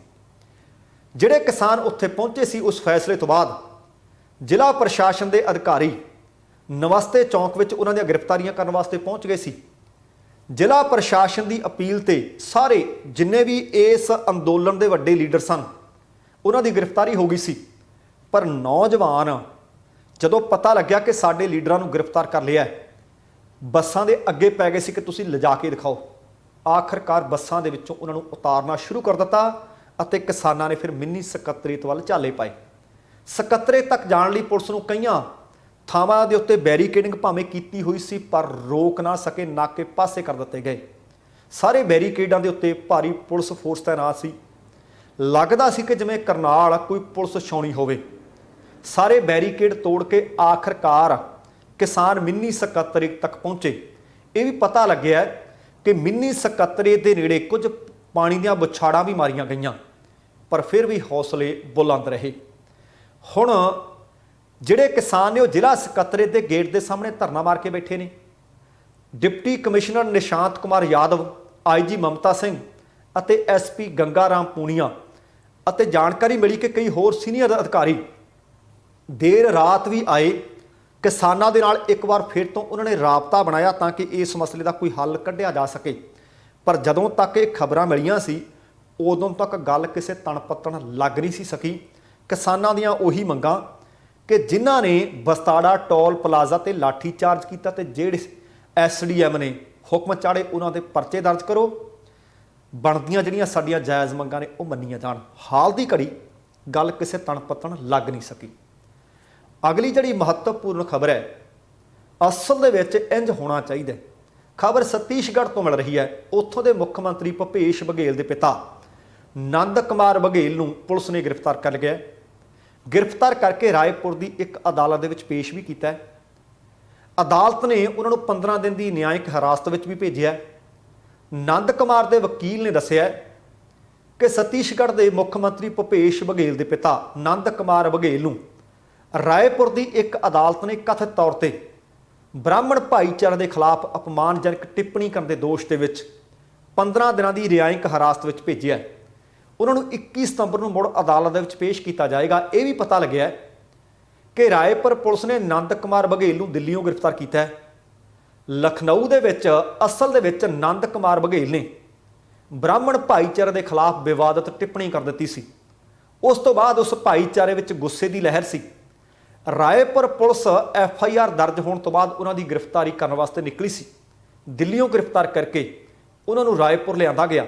ਜਿਹੜੇ ਕਿਸਾਨ ਉੱਥੇ ਪਹੁੰਚੇ ਸੀ, ਉਸ ਫੈਸਲੇ ਤੋਂ ਬਾਅਦ ਜ਼ਿਲ੍ਹਾ ਪ੍ਰਸ਼ਾਸਨ ਦੇ ਅਧਿਕਾਰੀ ਨਮਸਤੇ ਚੌਂਕ ਵਿੱਚ ਉਹਨਾਂ ਦੀਆਂ ਗ੍ਰਿਫਤਾਰੀਆਂ ਕਰਨ ਵਾਸਤੇ ਪਹੁੰਚ ਗਏ ਸੀ। ਜ਼ਿਲ੍ਹਾ ਪ੍ਰਸ਼ਾਸਨ ਦੀ ਅਪੀਲ ਤੇ ਸਾਰੇ ਜਿੰਨੇ ਵੀ ਇਸ ਅੰਦੋਲਨ ਦੇ ਵੱਡੇ ਲੀਡਰ ਸਨ ਉਹਨਾਂ ਦੀ ਗ੍ਰਿਫਤਾਰੀ ਹੋ ਗਈ ਸੀ। ਪਰ ਨੌਜਵਾਨ ਜਦੋਂ ਪਤਾ ਲੱਗਿਆ ਕਿ ਸਾਡੇ ਲੀਡਰਾਂ ਨੂੰ ਗ੍ਰਿਫਤਾਰ ਕਰ ਲਿਆ, ਬੱਸਾਂ ਦੇ ਅੱਗੇ ਪੈ ਗਏ ਸੀ ਕਿ ਤੁਸੀਂ ਲਿਜਾ ਕੇ ਦਿਖਾਓ। ਆਖਰਕਾਰ ਬੱਸਾਂ ਦੇ ਵਿੱਚੋਂ ਉਹਨਾਂ ਨੂੰ ਉਤਾਰਨਾ ਸ਼ੁਰੂ ਕਰ ਦਿੱਤਾ ਅਤੇ ਕਿਸਾਨਾਂ ਨੇ ਫਿਰ ਮਿੰਨੀ ਸਕੱਤਰੇਤ ਵੱਲ ਝਾਲੇ ਪਾਏ। ਸਕੱਤਰੇਤ ਤੱਕ ਜਾਣ ਲਈ ਪੁਲਿਸ ਨੂੰ ਕਈਆਂ ਥਾਵਾਂ ਦੇ ਉੱਤੇ ਬੈਰੀਕੇਡਿੰਗ ਭਾਵੇਂ ਕੀਤੀ ਹੋਈ ਸੀ, ਪਰ ਰੋਕ ਨਾ ਸਕੇ, ਨਾਕੇ ਪਾਸੇ ਕਰ ਦਿੱਤੇ ਗਏ। ਸਾਰੇ ਬੈਰੀਕੇਡਾਂ ਦੇ ਉੱਤੇ ਭਾਰੀ ਪੁਲਿਸ ਫੋਰਸ ਤੈਨਾਤ ਸੀ। ਲੱਗਦਾ ਸੀ ਕਿ ਜਿਵੇਂ ਕਰਨਾਲ ਕੋਈ ਪੁਲਿਸ ਛਾਉਣੀ ਹੋਵੇ। ਸਾਰੇ ਬੈਰੀਕੇਡ ਤੋੜ ਕੇ ਆਖਰਕਾਰ ਕਿਸਾਨ ਮਿੰਨੀ ਸਕੱਤਰੇਤ ਤੱਕ ਪਹੁੰਚੇ। ਇਹ ਵੀ ਪਤਾ ਲੱਗਿਆ ਕਿ ਮਿੰਨੀ ਸਕੱਤਰੇਤ ਦੇ ਨੇੜੇ ਕੁਝ ਪਾਣੀ ਦੀਆਂ ਬੁਛਾੜਾਂ ਵੀ ਮਾਰੀਆਂ ਗਈਆਂ, ਪਰ ਫਿਰ ਵੀ ਹੌਸਲੇ ਬੁਲੰਦ ਰਹੇ। ਹੁਣ ਜਿਹੜੇ ਕਿਸਾਨ ਨੇ ਉਹ ਜ਼ਿਲ੍ਹਾ ਸਕੱਤਰੇਤ ਦੇ ਗੇਟ ਦੇ ਸਾਹਮਣੇ ਧਰਨਾ ਮਾਰ ਕੇ ਬੈਠੇ ਨੇ। Deputy commissioner Nishant Kumar Yadav, IG Mamta Singh ਅਤੇ ਐਸਪੀ ਗੰਗਾ ਰਾਮ ਪੂਨੀਆ ਅਤੇ ਜਾਣਕਾਰੀ ਮਿਲੀ ਕਿ ਕਈ ਹੋਰ ਸੀਨੀਅਰ ਅਧਿਕਾਰੀ ਦੇਰ ਰਾਤ ਵੀ ਆਏ। ਕਿਸਾਨਾਂ ਦੇ ਨਾਲ ਇੱਕ ਵਾਰ ਫਿਰ ਤੋਂ ਉਹਨਾਂ ਨੇ ਰਾਬਤਾ ਬਣਾਇਆ ਤਾਂ ਕਿ ਇਸ ਮਸਲੇ ਦਾ ਕੋਈ ਹੱਲ ਕੱਢਿਆ ਜਾ ਸਕੇ। ਪਰ ਜਦੋਂ ਤੱਕ ਇਹ ਖਬਰਾਂ ਮਿਲੀਆਂ ਸੀ ਉਦੋਂ ਤੱਕ ਗੱਲ ਕਿਸੇ ਤਣ ਪੱਤਣ ਲੱਗ ਨਹੀਂ ਸੀ ਸਕੀ। ਕਿਸਾਨਾਂ ਦੀਆਂ ਉਹੀ ਮੰਗਾਂ ਕਿ ਜਿਨ੍ਹਾਂ ਨੇ ਬਸਤਾੜਾ ਟੋਲ ਪਲਾਜ਼ਾ ਤੇ ਲਾਠੀ ਚਾਰਜ ਕੀਤਾ ਤੇ ਜਿਹੜੇ ਐਸਡੀਐਮ ਨੇ ਹੁਕਮ ਚਾੜੇ ਉਹਨਾਂ ਦੇ ਪਰਚੇ ਦਰਜ ਕਰੋ, ਬਣਦੀਆਂ ਜਿਹੜੀਆਂ ਸਾਡੀਆਂ ਜਾਇਜ਼ ਮੰਗਾਂ ਨੇ ਉਹ ਮੰਨੀਆਂ ਜਾਣ। ਹਾਲ ਦੀ ਘੜੀ ਗੱਲ ਕਿਸੇ ਤਣ ਪੱਤਣ ਲੱਗ ਨਹੀਂ ਸਕੀ। ਅਗਲੀ ਜਿਹੜੀ ਮਹੱਤਵਪੂਰਨ ਖਬਰ ਹੈ, ਅਸਲ ਦੇ ਵਿੱਚ ਇੰਜ ਹੋਣਾ ਚਾਹੀਦਾ। ਖਬਰ ਛੱਤੀਸਗੜ੍ਹ ਤੋਂ ਮਿਲ ਰਹੀ ਹੈ। ਉੱਥੋਂ ਦੇ ਮੁੱਖ ਮੰਤਰੀ ਭੁਪੇਸ਼ ਬਘੇਲ ਦੇ ਪਿਤਾ ਨੰਦ ਕੁਮਾਰ ਬਘੇਲ ਨੂੰ ਪੁਲਿਸ ਨੇ ਗ੍ਰਿਫਤਾਰ ਕਰ ਲਿਆ। ਗ੍ਰਿਫਤਾਰ ਕਰਕੇ ਰਾਏਪੁਰ ਦੀ ਇੱਕ ਅਦਾਲਤ ਦੇ ਵਿੱਚ ਪੇਸ਼ ਵੀ ਕੀਤਾ। ਅਦਾਲਤ ਨੇ ਉਹਨਾਂ ਨੂੰ 15 ਦਿਨ ਦੀ ਨਿਆਇਕ ਹਿਰਾਸਤ ਵਿੱਚ ਵੀ ਭੇਜਿਆ। ਨੰਦ ਕੁਮਾਰ ਦੇ ਵਕੀਲ ਨੇ ਦੱਸਿਆ ਕਿ ਛੱਤੀਸਗੜ੍ਹ ਦੇ ਮੁੱਖ ਮੰਤਰੀ ਭੁਪੇਸ਼ ਬਘੇਲ ਦੇ ਪਿਤਾ ਨੰਦ ਕੁਮਾਰ ਬਘੇਲ ਨੂੰ ਰਾਏਪੁਰ ਦੀ ਇੱਕ ਅਦਾਲਤ ਨੇ ਕਥਿਤ ਤੌਰ ਤੇ ਬ੍ਰਾਹਮਣ ਭਾਈਚਾਰੇ ਦੇ ਖਿਲਾਫ ਅਪਮਾਨਜਨਕ ਟਿੱਪਣੀ ਕਰਨ ਦੇ ਦੋਸ਼ ਦੇ ਵਿੱਚ 15 ਦਿਨਾਂ ਦੀ ਰਿਆਇਕ ਹਿਰਾਸਤ ਵਿੱਚ ਭੇਜਿਆ। ਉਹਨਾਂ ਨੂੰ 21 ਸਤੰਬਰ ਨੂੰ ਮੁੜ ਅਦਾਲਤ ਦੇ ਵਿੱਚ ਪੇਸ਼ ਕੀਤਾ ਜਾਏਗਾ। ਇਹ ਵੀ ਪਤਾ ਲੱਗਿਆ ਕਿ ਰਾਏਪੁਰ ਪੁਲਿਸ ਨੇ ਨੰਦ ਕੁਮਾਰ ਬਘੇਲ ਨੂੰ ਦਿੱਲੀੋਂ ਗ੍ਰਿਫਤਾਰ ਕੀਤਾ ਹੈ। ਲਖਨਊ ਦੇ ਵਿੱਚ ਅਸਲ ਦੇ ਵਿੱਚ ਨੰਦ ਕੁਮਾਰ ਬਘੇਲ ਨੇ ਬ੍ਰਾਹਮਣ ਭਾਈਚਾਰੇ ਦੇ ਖਿਲਾਫ ਵਿਵਾਦਤ ਟਿੱਪਣੀ ਕਰ ਦਿੱਤੀ ਸੀ। ਉਸ ਤੋਂ ਬਾਅਦ ਉਸ ਭਾਈਚਾਰੇ ਵਿੱਚ ਗੁੱਸੇ ਦੀ ਲਹਿਰ ਸੀ। ਰਾਏਪੁਰ ਪੁਲਿਸ FIR ਦਰਜ ਹੋਣ ਤੋਂ ਬਾਅਦ ਉਹਨਾਂ ਦੀ ਗ੍ਰਿਫਤਾਰੀ ਕਰਨ ਵਾਸਤੇ ਨਿਕਲੀ ਸੀ। ਦਿੱਲੀੋਂ ਗ੍ਰਿਫਤਾਰ ਕਰਕੇ ਉਹਨਾਂ ਨੂੰ ਰਾਏਪੁਰ ਲਿਆਂਦਾ ਗਿਆ।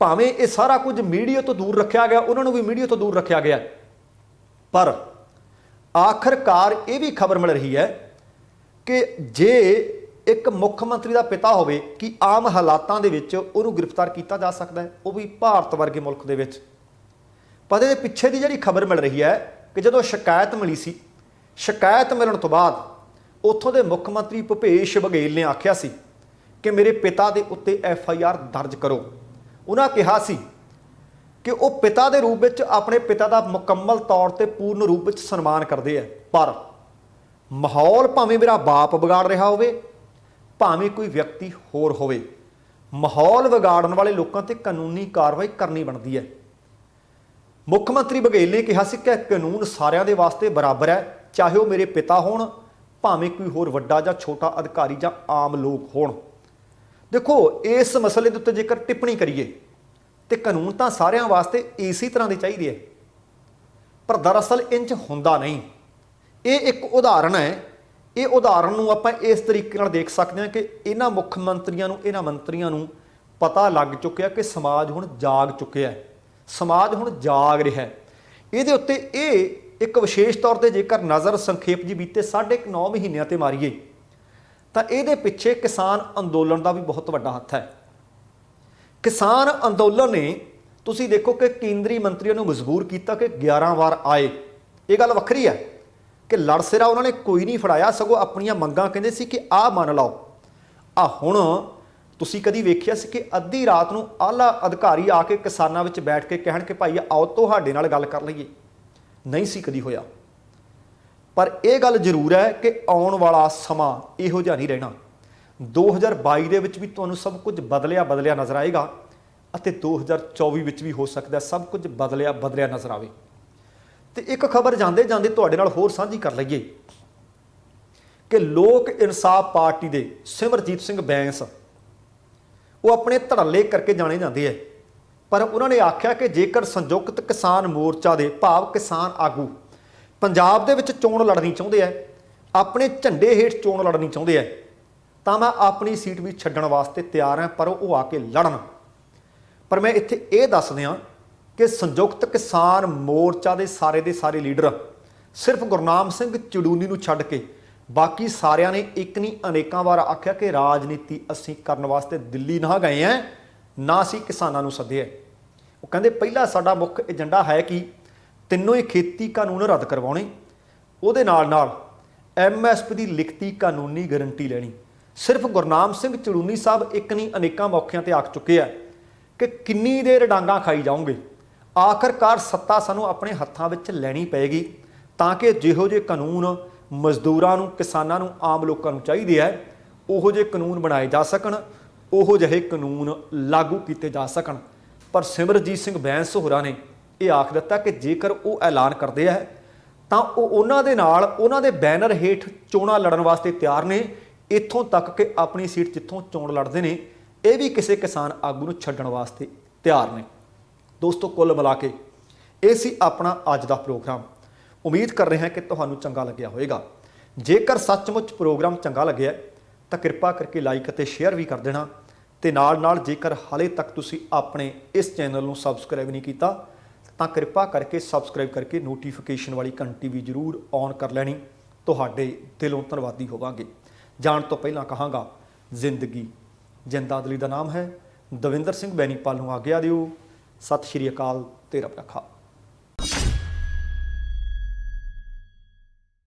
ਭਾਵੇਂ ਇਹ ਸਾਰਾ ਕੁਝ ਮੀਡੀਆ ਤੋਂ ਦੂਰ ਰੱਖਿਆ ਗਿਆ, ਉਹਨਾਂ ਨੂੰ ਵੀ ਮੀਡੀਆ ਤੋਂ ਦੂਰ ਰੱਖਿਆ ਗਿਆ, ਪਰ ਆਖਰਕਾਰ ਇਹ ਵੀ ਖਬਰ ਮਿਲ ਰਹੀ ਹੈ ਕਿ ਜੇ ਇੱਕ ਮੁੱਖ ਮੰਤਰੀ ਦਾ ਪਿਤਾ ਹੋਵੇ ਕਿ ਆਮ ਹਾਲਾਤਾਂ ਦੇ ਵਿੱਚ ਉਹਨੂੰ ਗ੍ਰਿਫਤਾਰ ਕੀਤਾ ਜਾ ਸਕਦਾ ਹੈ, ਉਹ ਵੀ ਭਾਰਤ ਵਰਗੇ ਮੁਲਕ ਦੇ ਵਿੱਚ। ਪਰ ਇਹਦੇ ਪਿੱਛੇ ਦੀ ਜਿਹੜੀ ਖਬਰ ਮਿਲ ਰਹੀ ਹੈ ਕਿ ਜਦੋਂ ਸ਼ਿਕਾਇਤ ਮਿਲੀ ਸੀ, ਸ਼ਿਕਾਇਤ ਮਿਲਣ ਤੋਂ ਬਾਅਦ ਉੱਥੋਂ ਦੇ ਮੁੱਖ ਮੰਤਰੀ ਭੁਪੇਸ਼ ਬਘੇਲ ਨੇ ਆਖਿਆ ਸੀ ਕਿ ਮੇਰੇ ਪਿਤਾ ਦੇ ਉੱਤੇ FIR ਦਰਜ ਕਰੋ। ਉਹਨਾਂ ਕਿਹਾ ਸੀ ਕਿ ਉਹ ਪਿਤਾ ਦੇ ਰੂਪ ਵਿੱਚ ਆਪਣੇ ਪਿਤਾ ਦਾ ਮੁਕੰਮਲ ਤੌਰ ਤੇ ਪੂਰਨ ਰੂਪ ਵਿੱਚ ਸਨਮਾਨ ਕਰਦੇ ਆ, ਪਰ ਮਾਹੌਲ ਭਾਵੇਂ ਮੇਰਾ ਬਾਪ ਵਿਗਾੜ ਰਿਹਾ ਹੋਵੇ, ਭਾਵੇਂ ਕੋਈ ਵਿਅਕਤੀ ਹੋਰ ਹੋਵੇ, ਮਾਹੌਲ ਵਿਗਾੜਨ ਵਾਲੇ ਲੋਕਾਂ ਤੇ ਕਾਨੂੰਨੀ ਕਾਰਵਾਈ ਕਰਨੀ ਬਣਦੀ ਹੈ। ਮੁੱਖ ਮੰਤਰੀ ਬਘੇਲ ਨੇ ਕਿਹਾ ਸੀ ਕਿ ਕਾਨੂੰਨ ਸਾਰਿਆਂ ਦੇ ਵਾਸਤੇ ਬਰਾਬਰ ਹੈ, ਚਾਹੇ ਉਹ ਮੇਰੇ ਪਿਤਾ ਹੋਣ, ਭਾਵੇਂ ਕੋਈ ਹੋਰ ਵੱਡਾ ਜਾਂ ਛੋਟਾ ਅਧਿਕਾਰੀ ਜਾਂ ਆਮ ਲੋਕ ਹੋਣ। ਦੇਖੋ, ਇਸ ਮਸਲੇ ਦੇ ਉੱਤੇ ਜੇਕਰ ਟਿੱਪਣੀ ਕਰੀਏ ਤੇ ਕਾਨੂੰਨ ਤਾਂ ਸਾਰਿਆਂ ਵਾਸਤੇ ਇਸੇ ਤਰ੍ਹਾਂ ਦੇ ਚਾਹੀਦੇ ਹੈ, ਪਰ ਦਰਅਸਲ ਇੰਜ ਹੁੰਦਾ ਨਹੀਂ। ਇਹ ਇੱਕ ਉਦਾਹਰਣ ਹੈ। ਇਹ ਉਦਾਹਰਣ ਨੂੰ ਆਪਾਂ ਇਸ ਤਰੀਕੇ ਨਾਲ ਦੇਖ ਸਕਦੇ ਹਾਂ ਕਿ ਇਹਨਾਂ ਮੁੱਖ ਮੰਤਰੀਆਂ ਨੂੰ, ਇਹਨਾਂ ਮੰਤਰੀਆਂ ਨੂੰ ਪਤਾ ਲੱਗ ਚੁੱਕਿਆ ਕਿ ਸਮਾਜ ਹੁਣ ਜਾਗ ਚੁੱਕਿਆ ਹੈ, ਸਮਾਜ ਹੁਣ ਜਾਗ ਰਿਹਾ ਹੈ। ਇਹਦੇ ਉੱਤੇ ਇਹ ਇੱਕ ਵਿਸ਼ੇਸ਼ ਤੌਰ ਤੇ ਜੇਕਰ ਨਜ਼ਰ ਸੰਖੇਪ ਜੀ ਬੀਤੇ 9.5 ਮਹੀਨਿਆਂ ਤੇ ਮਾਰੀਏ ਤਾਂ ਇਹਦੇ ਪਿੱਛੇ ਕਿਸਾਨ ਅੰਦੋਲਨ ਦਾ ਵੀ ਬਹੁਤ ਵੱਡਾ ਹੱਥ ਹੈ। ਕਿਸਾਨ ਅੰਦੋਲਨ ਨੇ, ਤੁਸੀਂ ਦੇਖੋ ਕਿ ਕੇਂਦਰੀ ਮੰਤਰੀਆਂ ਨੂੰ ਮਜਬੂਰ ਕੀਤਾ ਕਿ 11 ਵਾਰ ਆਏ। ਇਹ ਗੱਲ ਵੱਖਰੀ ਹੈ ਕਿ ਲੜ ਸਿਰਾ ਉਹਨਾਂ ਨੇ ਕੋਈ ਨਹੀਂ ਫੜਾਇਆ, ਸਗੋਂ ਆਪਣੀਆਂ ਮੰਗਾਂ ਕਹਿੰਦੇ ਸੀ ਕਿ ਆਹ ਮੰਨ ਲਓ। ਹੁਣ ਤੁਸੀਂ ਕਦੀ ਵੇਖਿਆ ਸੀ ਕਿ ਅੱਧੀ ਰਾਤ ਨੂੰ ਆਲਾ ਅਧਿਕਾਰੀ ਆ ਕੇ ਕਿਸਾਨਾਂ ਵਿੱਚ ਬੈਠ ਕੇ ਕਹਿਣ ਕਿ ਭਾਈ ਆਓ ਤੁਹਾਡੇ ਨਾਲ ਗੱਲ ਕਰ ਲਈਏ? ਨਹੀਂ ਸੀ ਕਦੀ ਹੋਇਆ। ਪਰ ਇਹ ਗੱਲ ਜ਼ਰੂਰ ਹੈ ਕਿ ਆਉਣ ਵਾਲਾ ਸਮਾਂ ਇਹੋ ਜਿਹਾ ਨਹੀਂ ਰਹਿਣਾ। 2022 ਦੇ ਵਿੱਚ ਵੀ ਤੁਹਾਨੂੰ ਸਭ ਕੁਝ ਬਦਲਿਆ ਨਜ਼ਰ ਆਏਗਾ ਅਤੇ 2024 ਵਿੱਚ ਵੀ ਹੋ ਸਕਦਾ ਸਭ ਕੁਝ ਬਦਲਿਆ ਨਜ਼ਰ ਆਵੇ। ਤੇ ਇੱਕ ਖਬਰ ਜਾਂਦੇ ਜਾਂਦੇ ਤੁਹਾਡੇ ਨਾਲ ਹੋਰ ਸਾਂਝੀ ਕਰ ਲਈਏ ਕਿ ਲੋਕ ਇਨਸਾਫ ਪਾਰਟੀ ਦੇ ਸਿਮਰਜੀਤ ਸਿੰਘ ਬੈਂਸ, ਉਹ ਆਪਣੇ ਧੜੱਲੇ ਕਰਕੇ ਜਾਣੇ ਜਾਂਦੇ ਹੈ, ਪਰ ਉਹਨਾਂ ਨੇ ਆਖਿਆ ਕਿ ਜੇਕਰ ਸੰਯੁਕਤ ਕਿਸਾਨ ਮੋਰਚਾ ਦੇ ਭਾਵ ਕਿਸਾਨ ਆਗੂ ਪੰਜਾਬ ਦੇ ਵਿੱਚ ਚੋਣ ਲੜਨੀ ਚਾਹੁੰਦੇ ਆ, ਆਪਣੇ ਝੰਡੇ ਹੇਠ ਚੋਣ ਲੜਨੀ ਚਾਹੁੰਦੇ ਆ, ਤਾਂ ਮੈਂ ਆਪਣੀ ਸੀਟ ਵੀ ਛੱਡਣ ਵਾਸਤੇ ਤਿਆਰ ਹਾਂ, ਪਰ ਉਹ ਆ ਕੇ ਲੜਨ। ਪਰ ਮੈਂ ਇੱਥੇ ਇਹ ਦੱਸ ਦਿਆਂ ਕਿ ਸੰਯੁਕਤ ਕਿਸਾਨ ਮੋਰਚਾ ਦੇ ਸਾਰੇ ਲੀਡਰ ਸਿਰਫ ਗੁਰਨਾਮ ਸਿੰਘ ਚੜੂਨੀ ਨੂੰ ਛੱਡ ਕੇ ਬਾਕੀ ਸਾਰਿਆਂ ਨੇ ਇੱਕ ਨਹੀਂ ਅਨੇਕਾਂ ਵਾਰ ਆਖਿਆ ਕਿ ਰਾਜਨੀਤੀ ਅਸੀਂ ਕਰਨ ਵਾਸਤੇ ਦਿੱਲੀ ਨਾ ਗਏ ਹਾਂ, ਨਾ ਅਸੀਂ ਕਿਸਾਨਾਂ ਨੂੰ ਸੱਦਿਆ। ਉਹ ਕਹਿੰਦੇ ਪਹਿਲਾ ਸਾਡਾ ਮੁੱਖ ਏਜੰਡਾ ਹੈ ਕਿ ਤਿੰਨੋਂ ਹੀ ਖੇਤੀ ਕਾਨੂੰਨ ਰੱਦ ਕਰਵਾਉਣੇ, ਉਹਦੇ ਨਾਲ MSP ਦੀ ਲਿਖਤੀ ਕਾਨੂੰਨੀ ਗਰੰਟੀ ਲੈਣੀ। ਸਿਰਫ ਗੁਰਨਾਮ ਸਿੰਘ ਚੜੂਨੀ ਸਾਹਿਬ ਇੱਕ ਨਹੀਂ ਅਨੇਕਾਂ ਮੌਕਿਆਂ ਤੇ ਆਖ ਚੁੱਕੇ ਆ ਕਿ ਕਿੰਨੀ ਦੇਰ ਡਾਂਗਾਂ ਖਾਈ ਜਾਓਗੇ, ਆਖਰਕਾਰ ਸੱਤਾ ਸਾਨੂੰ ਆਪਣੇ ਹੱਥਾਂ ਵਿੱਚ ਲੈਣੀ ਪਏਗੀ, ਤਾਂ ਕਿ ਜਿਹੋ ਜਿਹੇ ਕਾਨੂੰਨ ਮਜ਼ਦੂਰਾਂ ਨੂੰ, ਕਿਸਾਨਾਂ ਨੂੰ, ਆਮ ਲੋਕਾਂ ਨੂੰ ਚਾਹੀਦੇ ਹੈ, ਉਹੋ ਜਿਹੇ ਕਾਨੂੰਨ ਬਣਾਏ ਜਾ ਸਕਣ, ਉਹੋ ਜਿਹੇ ਕਾਨੂੰਨ ਲਾਗੂ ਕੀਤੇ ਜਾ ਸਕਣ। ਪਰ ਸਿਮਰਜੀਤ ਸਿੰਘ ਬੈਂਸ ਹੋਰਾਂ ਨੇ ਇਹ ਆਖ ਦਿੱਤਾ ਕਿ ਜੇਕਰ ਉਹ ਐਲਾਨ ਕਰਦੇ ਹੈ ਤਾਂ ਉਹ ਉਹਨਾਂ ਦੇ ਨਾਲ, ਉਹਨਾਂ ਦੇ ਬੈਨਰ ਹੇਠ ਚੋਣਾਂ ਲੜਨ ਵਾਸਤੇ ਤਿਆਰ ਨੇ, ਇੱਥੋਂ ਤੱਕ ਕਿ ਆਪਣੀ ਸੀਟ ਜਿੱਥੋਂ ਚੋਣ ਲੜਦੇ ਨੇ ਇਹ ਵੀ ਕਿਸੇ ਕਿਸਾਨ ਆਗੂ ਨੂੰ ਛੱਡਣ ਵਾਸਤੇ ਤਿਆਰ ਨੇ। ਦੋਸਤੋ, ਕੁੱਲ ਮਿਲਾ ਕੇ ਇਹ ਸੀ ਆਪਣਾ ਅੱਜ ਦਾ ਪ੍ਰੋਗਰਾਮ। ਉਮੀਦ ਕਰ ਰਹੇ ਹਾਂ ਕਿ ਤੁਹਾਨੂੰ ਚੰਗਾ ਲੱਗਿਆ ਹੋਵੇਗਾ। ਜੇਕਰ ਸੱਚਮੁੱਚ ਪ੍ਰੋਗਰਾਮ ਚੰਗਾ ਲੱਗਿਆ ਤਾਂ ਕਿਰਪਾ ਕਰਕੇ ਲਾਈਕ ਅਤੇ ਸ਼ੇਅਰ ਵੀ ਕਰ ਦੇਣਾ, ਤੇ ਨਾਲ ਜੇਕਰ ਹਾਲੇ ਤੱਕ ਤੁਸੀਂ ਆਪਣੇ ਇਸ ਚੈਨਲ ਨੂੰ ਸਬਸਕ੍ਰਾਈਬ ਨਹੀਂ ਕੀਤਾ ਤਾਂ ਕਿਰਪਾ ਕਰਕੇ ਸਬਸਕ੍ਰਾਈਬ ਕਰਕੇ ਨੋਟੀਫਿਕੇਸ਼ਨ ਵਾਲੀ ਘੰਟੀ ਵੀ ਜ਼ਰੂਰ ਔਨ ਕਰ ਲੈਣੀ। ਤੁਹਾਡੇ ਦਿਲੋਂ ਧੰਨਵਾਦੀ ਹੋਵਾਂਗੇ। ਜਾਣ ਤੋਂ ਪਹਿਲਾਂ ਕਹਾਂਗਾ, ਜ਼ਿੰਦਗੀ ਜਿੰਦਾਦਲੀ ਦਾ ਨਾਮ ਹੈ। ਦਵਿੰਦਰ ਸਿੰਘ ਬੈਨੀਪਾਲ ਨੂੰ ਆਗਿਆ ਦਿਓ। ਸਤਿ ਸ਼੍ਰੀ ਅਕਾਲ ਤੇ ਰੱਬ ਰਾਖਾ।